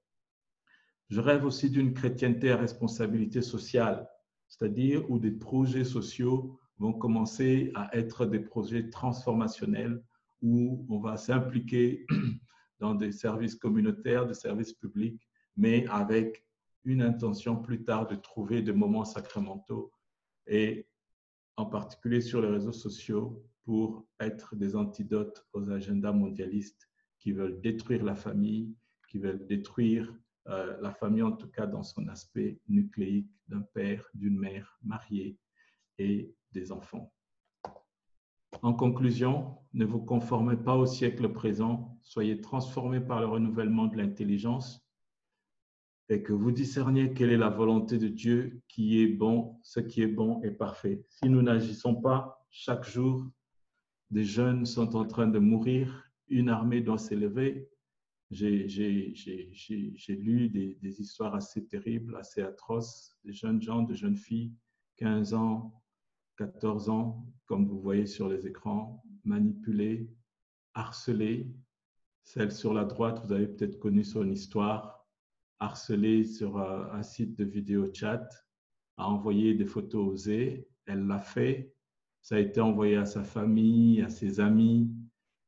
Je rêve aussi d'une chrétienté à responsabilité sociale, c'est-à-dire où des projets sociaux vont commencer à être des projets transformationnels, où on va s'impliquer dans des services communautaires, des services publics, mais avec une intention plus tard de trouver des moments sacramentaux et en particulier sur les réseaux sociaux pour être des antidotes aux agendas mondialistes qui veulent détruire la famille, qui veulent détruire la famille en tout cas dans son aspect nucléique d'un père, d'une mère mariée et des enfants. En conclusion, ne vous conformez pas au siècle présent, soyez transformés par le renouvellement de l'intelligence et que vous discerniez quelle est la volonté de Dieu qui est bon, ce qui est bon et parfait. Si nous n'agissons pas chaque jour des jeunes sont en train de mourir, une armée doit s'élever. J'ai lu des histoires assez terribles, assez atroces, des jeunes gens, de jeunes filles, 15 ans, 14 ans, comme vous voyez sur les écrans, manipulées, harcelées. Celle sur la droite, vous avez peut-être connu son histoire, harcelée sur un site de vidéo chat, a envoyé des photos osées, elle l'a fait, ça a été envoyé à sa famille, à ses amis,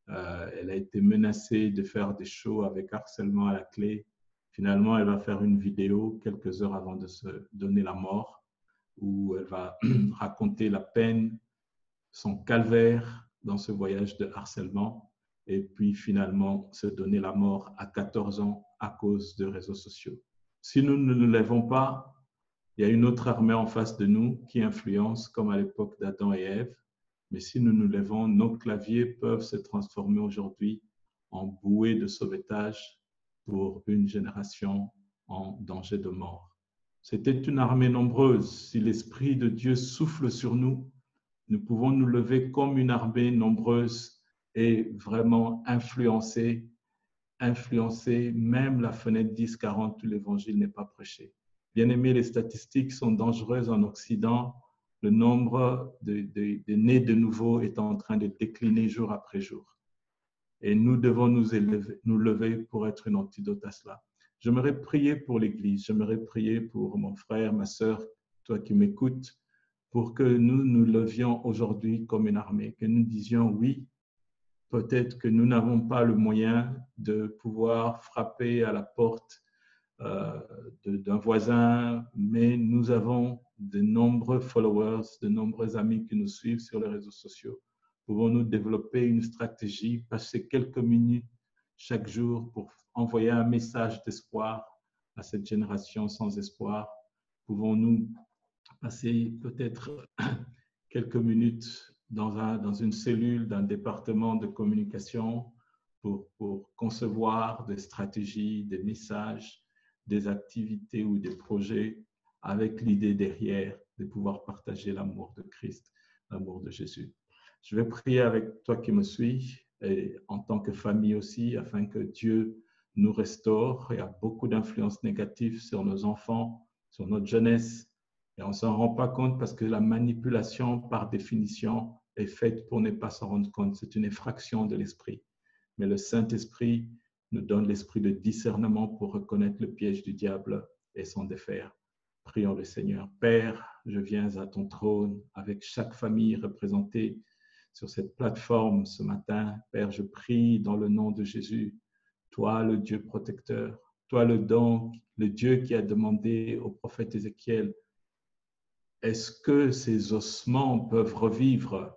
elle a été menacée de faire des shows avec harcèlement à la clé. Finalement, elle va faire une vidéo quelques heures avant de se donner la mort, où elle va raconter la peine, son calvaire dans ce voyage de harcèlement, et puis finalement se donner la mort à 14 ans à cause de réseaux sociaux. Si nous ne nous lèvons pas, il y a une autre armée en face de nous qui influence, comme à l'époque d'Adam et Ève. Mais si nous nous lèvons, nos claviers peuvent se transformer aujourd'hui en bouée de sauvetage pour une génération en danger de mort. C'était une armée nombreuse. Si l'Esprit de Dieu souffle sur nous, nous pouvons nous lever comme une armée nombreuse et vraiment influencer même la fenêtre 10-40 où l'Évangile n'est pas prêché. Bien aimé, les statistiques sont dangereuses en Occident. Le nombre de nés de nouveau est en train de décliner jour après jour. Et nous devons nous lever pour être une antidote à cela. J'aimerais prier pour l'Église, j'aimerais prier pour mon frère, ma sœur, toi qui m'écoutes, pour que nous nous levions aujourd'hui comme une armée, que nous disions oui, peut-être que nous n'avons pas le moyen de pouvoir frapper à la porte d'un voisin, mais nous avons de nombreux followers, de nombreux amis qui nous suivent sur les réseaux sociaux. Pouvons-nous développer une stratégie, passer quelques minutes chaque jour pour envoyer un message d'espoir à cette génération sans espoir? Pouvons-nous passer peut-être quelques minutes dans une cellule d'un département de communication pour concevoir des stratégies, des messages, des activités ou des projets avec l'idée derrière de pouvoir partager l'amour de Christ, l'amour de Jésus. Je vais prier avec toi qui me suis et en tant que famille aussi, afin que Dieu nous restaure. Il y a beaucoup d'influences négatives sur nos enfants, sur notre jeunesse, et on ne s'en rend pas compte parce que la manipulation, par définition, est faite pour ne pas s'en rendre compte. C'est une effraction de l'esprit. Mais le Saint-Esprit nous donne l'esprit de discernement pour reconnaître le piège du diable et s'en défaire. Prions le Seigneur. Père, je viens à ton trône avec chaque famille représentée sur cette plateforme ce matin. Père, je prie dans le nom de Jésus, toi le Dieu protecteur, toi le Dieu qui a demandé au prophète Ézéchiel, est-ce que ces ossements peuvent revivre?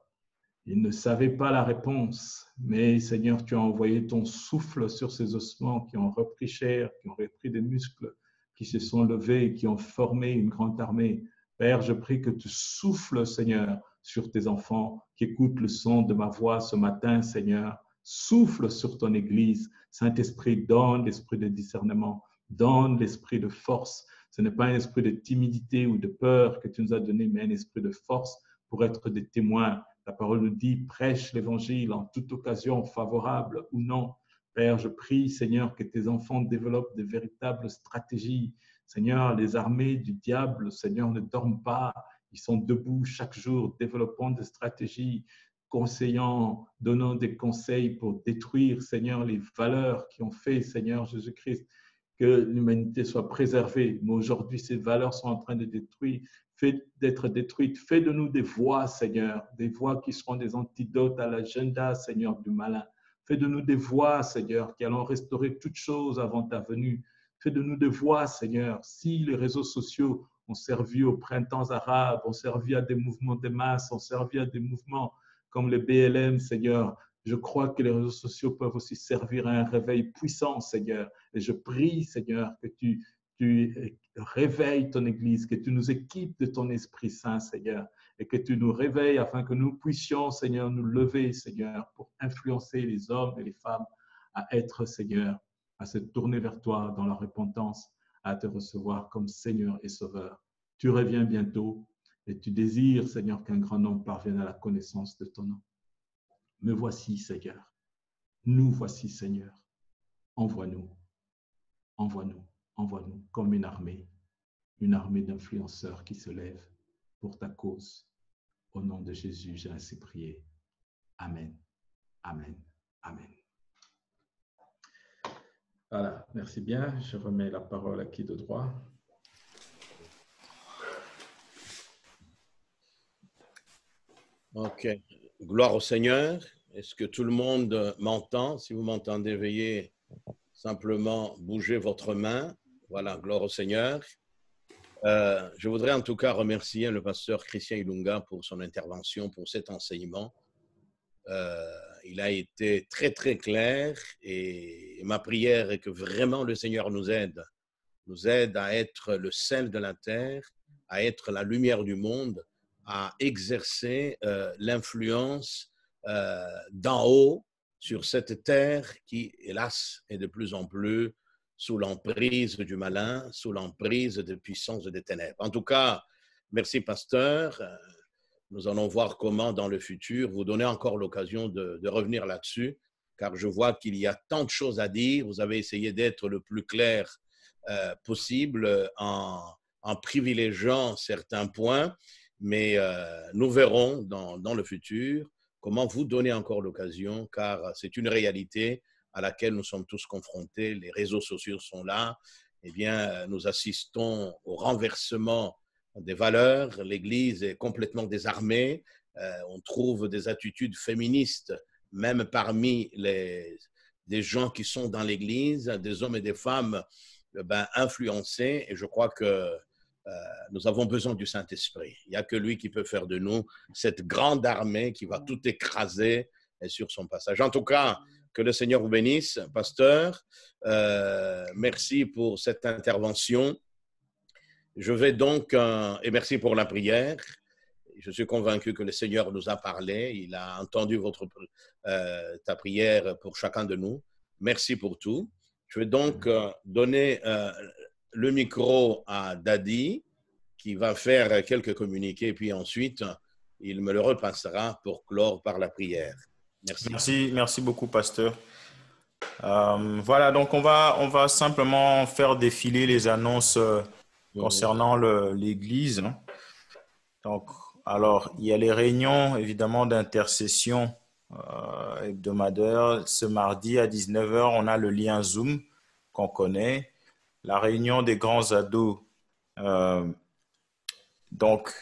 Il ne savait pas la réponse, mais Seigneur, tu as envoyé ton souffle sur ces ossements qui ont repris chair, qui ont repris des muscles, qui se sont levés, qui ont formé une grande armée. Père, je prie que tu souffles, Seigneur, sur tes enfants qui écoutent le son de ma voix ce matin, Seigneur. Souffle sur ton Église. Saint-Esprit, donne l'esprit de discernement, donne l'esprit de force. Ce n'est pas un esprit de timidité ou de peur que tu nous as donné, mais un esprit de force pour être des témoins. La parole nous dit, prêche l'Évangile en toute occasion, favorable ou non. Père, je prie, Seigneur, que tes enfants développent de véritables stratégies. Seigneur, les armées du diable, Seigneur, ne dorment pas. Ils sont debout chaque jour, développant des stratégies, conseillant, donnant des conseils pour détruire, Seigneur, les valeurs qui ont fait, Seigneur Jésus-Christ, que l'humanité soit préservée. Mais aujourd'hui, ces valeurs sont en train d'être détruites. Fais de nous des voix, Seigneur, des voix qui seront des antidotes à l'agenda, Seigneur, du malin. Fais de nous des voix, Seigneur, qui allons restaurer toutes choses avant ta venue. Fais de nous des voix, Seigneur. Si les réseaux sociaux ont servi aux printemps arabes, ont servi à des mouvements de masse, ont servi à des mouvements comme le BLM, Seigneur, je crois que les réseaux sociaux peuvent aussi servir à un réveil puissant, Seigneur. Et je prie, Seigneur, que tu réveilles ton Église, que tu nous équipes de ton Esprit Saint, Seigneur, et que tu nous réveilles afin que nous puissions, Seigneur, nous lever, Seigneur, pour influencer les hommes et les femmes à être, Seigneur, à se tourner vers toi dans la repentance, à te recevoir comme Seigneur et Sauveur. Tu reviens bientôt et tu désires, Seigneur, qu'un grand nombre parvienne à la connaissance de ton nom. Me voici, Seigneur. Nous voici, Seigneur. Envoie-nous, envoie-nous, envoie-nous comme une armée d'influenceurs qui se lèvent pour ta cause. Au nom de Jésus, j'ai ainsi prié. Amen, amen, amen. Voilà, merci bien. Je remets la parole à qui de droit? Ok. Gloire au Seigneur. Est-ce que tout le monde m'entend? Si vous m'entendez, veuillez simplement bouger votre main. Voilà, gloire au Seigneur. Je voudrais en tout cas remercier le pasteur Christian Ilunga pour son intervention, pour cet enseignement. Il a été très, très clair et ma prière est que vraiment le Seigneur nous aide à être le sel de la terre, à être la lumière du monde, à exercer l'influence d'en haut sur cette terre qui, hélas, est de plus en plus sous l'emprise du malin, sous l'emprise des puissances des ténèbres. En tout cas, merci pasteur. Nous allons voir comment dans le futur vous donner encore l'occasion de revenir là-dessus, car je vois qu'il y a tant de choses à dire. Vous avez essayé d'être le plus clair possible en privilégiant certains points, mais nous verrons dans le futur comment vous donner encore l'occasion, car c'est une réalité à laquelle nous sommes tous confrontés. Les réseaux sociaux sont là. Eh bien, nous assistons au renversement des valeurs. L'Église est complètement désarmée. On trouve des attitudes féministes, même parmi des gens qui sont dans l'Église, des hommes et des femmes influencés. Et je crois que nous avons besoin du Saint-Esprit. Il n'y a que lui qui peut faire de nous cette grande armée qui va tout écraser sur son passage. En tout cas, que le Seigneur vous bénisse, pasteur. Merci pour cette intervention. Je vais donc, et merci pour la prière. Je suis convaincu que le Seigneur nous a parlé. Il a entendu ta prière pour chacun de nous. Merci pour tout. Je vais donc donner le micro à Dadi, qui va faire quelques communiqués, puis ensuite, il me le repassera pour clore par la prière. Merci. Merci beaucoup, pasteur. Voilà, donc on va simplement faire défiler les annonces concernant l'Église. Donc, alors, il y a les réunions, évidemment, d'intercession hebdomadaire. Ce mardi à 19h, on a le lien Zoom qu'on connaît. La réunion des grands ados, donc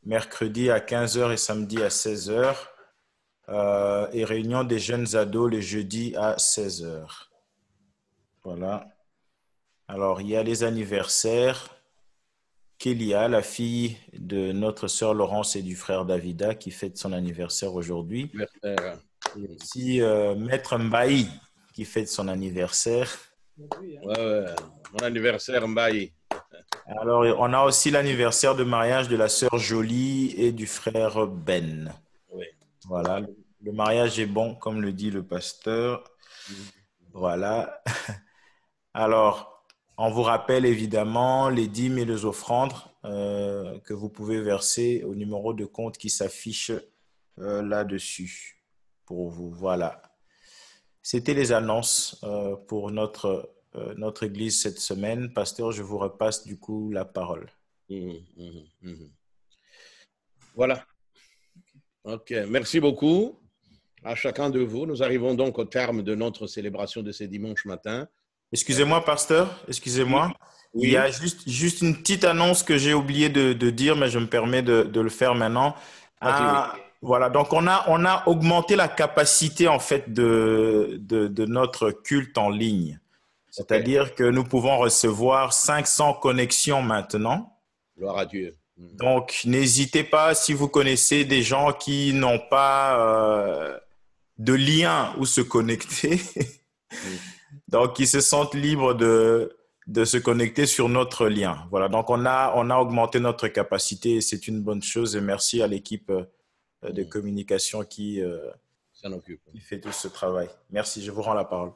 mercredi à 15h et samedi à 16h. Et réunion des jeunes ados le jeudi à 16h. Voilà. Alors, il y a les anniversaires. Kélia, la fille de notre sœur Laurence et du frère Davida, qui fête son anniversaire aujourd'hui. Et aussi Maître Mbaï, qui fête son anniversaire. Ouais, mon anniversaire Mbaï. Alors, on a aussi l'anniversaire de mariage de la sœur Jolie et du frère Ben. Oui. Voilà, le mariage est bon, comme le dit le pasteur. Voilà. Alors, on vous rappelle évidemment les dîmes et les offrandes que vous pouvez verser au numéro de compte qui s'affiche là-dessus pour vous. Voilà. C'était les annonces pour notre église cette semaine. Pasteur, je vous repasse du coup la parole. Voilà. Ok, merci beaucoup à chacun de vous. Nous arrivons donc au terme de notre célébration de ce dimanche matin. Excusez-moi, pasteur, excusez-moi. Oui. Il y a juste une petite annonce que j'ai oublié de dire, mais je me permets de le faire maintenant. Voilà, donc on a augmenté la capacité en fait de notre culte en ligne. C'est-à-dire que nous pouvons recevoir 500 connexions maintenant. Gloire à Dieu. Donc, n'hésitez pas, si vous connaissez des gens qui n'ont pas de lien où se connecter, donc qui se sentent libres de se connecter sur notre lien. Voilà, donc on a augmenté notre capacité et c'est une bonne chose. Et merci à l'équipe de communication qui fait tout ce travail. Merci, je vous rends la parole.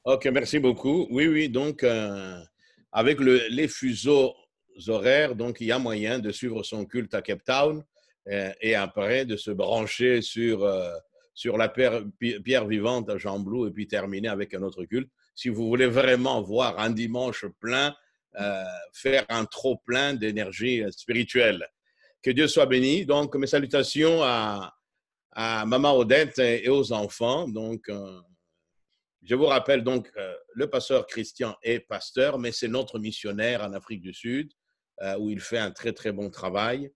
Ok, merci beaucoup. Oui, donc avec les fuseaux horaires, donc il y a moyen de suivre son culte à Cape Town et après de se brancher sur sur la pierre vivante à Jean-Blou et puis terminer avec un autre culte. Si vous voulez vraiment voir un dimanche plein, faire un trop plein d'énergie spirituelle. Que Dieu soit béni. Donc, mes salutations à Maman Odette et aux enfants. Donc, je vous rappelle donc, le pasteur Christian est pasteur, mais c'est notre missionnaire en Afrique du Sud, où il fait un très, très bon travail.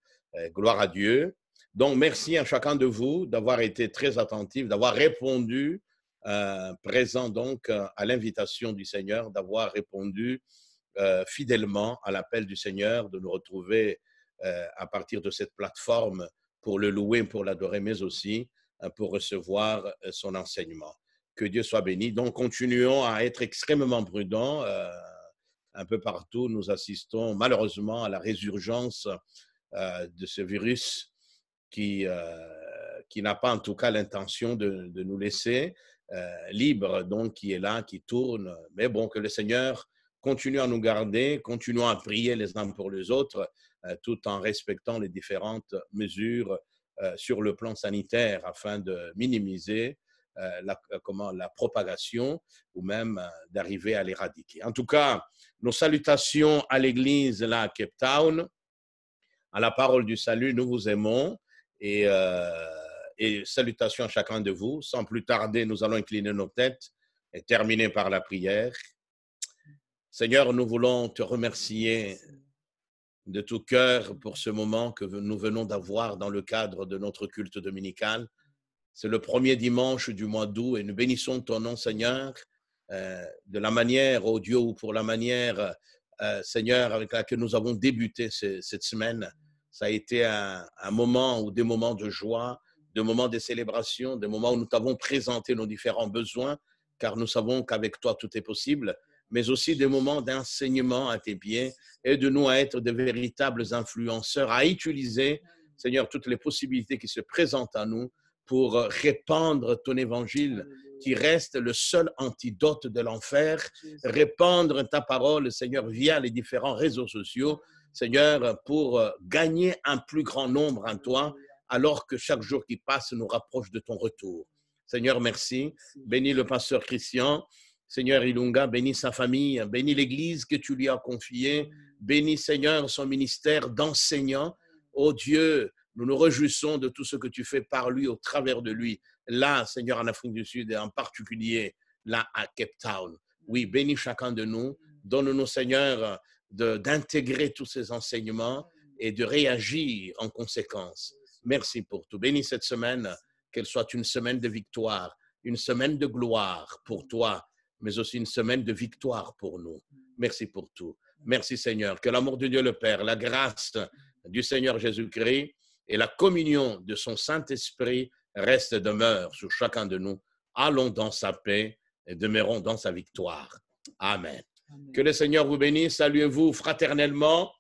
Gloire à Dieu. Donc, merci à chacun de vous d'avoir été très attentif, d'avoir répondu, présent donc à l'invitation du Seigneur, d'avoir répondu fidèlement à l'appel du Seigneur, de nous retrouver à partir de cette plateforme pour le louer, pour l'adorer, mais aussi pour recevoir son enseignement. Que Dieu soit béni. Donc, continuons à être extrêmement prudents. Un peu partout, nous assistons malheureusement à la résurgence de ce virus qui n'a pas en tout cas l'intention de nous laisser libres, donc qui est là, qui tourne. Mais bon, que le Seigneur continue à nous garder, continuons à prier les uns pour les autres, tout en respectant les différentes mesures sur le plan sanitaire afin de minimiser la propagation ou même d'arriver à l'éradiquer. En tout cas, nos salutations à l'Église là à Cape Town, à la parole du salut, nous vous aimons et salutations à chacun de vous. Sans plus tarder, nous allons incliner nos têtes et terminer par la prière. Seigneur, nous voulons te remercier de tout cœur pour ce moment que nous venons d'avoir dans le cadre de notre culte dominical. C'est le premier dimanche du mois d'août et nous bénissons ton nom, Seigneur, de la manière, oh Dieu, ou pour la manière, Seigneur, avec laquelle nous avons débuté cette semaine. Ça a été un moment ou des moments de joie, des moments de célébration, des moments où nous t'avons présenté nos différents besoins, car nous savons qu'avec toi, tout est possible, mais aussi des moments d'enseignement à tes pieds. Aide-nous à être de véritables influenceurs, à utiliser, Seigneur, toutes les possibilités qui se présentent à nous pour répandre ton évangile qui reste le seul antidote de l'enfer, répandre ta parole, Seigneur, via les différents réseaux sociaux, Seigneur, pour gagner un plus grand nombre en toi, alors que chaque jour qui passe nous rapproche de ton retour. Seigneur, merci. Bénis le pasteur Christian. Seigneur Ilunga, bénis sa famille, bénis l'Église que tu lui as confiée, bénis, Seigneur, son ministère d'enseignant. Oh Dieu, nous nous réjouissons de tout ce que tu fais par lui, au travers de lui. Là, Seigneur, en Afrique du Sud et en particulier là à Cape Town. Oui, bénis chacun de nous. Donne-nous, Seigneur, d'intégrer tous ces enseignements et de réagir en conséquence. Merci pour tout. Bénis cette semaine, qu'elle soit une semaine de victoire, une semaine de gloire pour toi, mais aussi une semaine de victoire pour nous. Merci pour tout. Merci Seigneur. Que l'amour de Dieu le Père, la grâce du Seigneur Jésus-Christ et la communion de son Saint-Esprit reste et demeure sur chacun de nous. Allons dans sa paix et demeurons dans sa victoire. Amen. Que le Seigneur vous bénisse. Saluez-vous fraternellement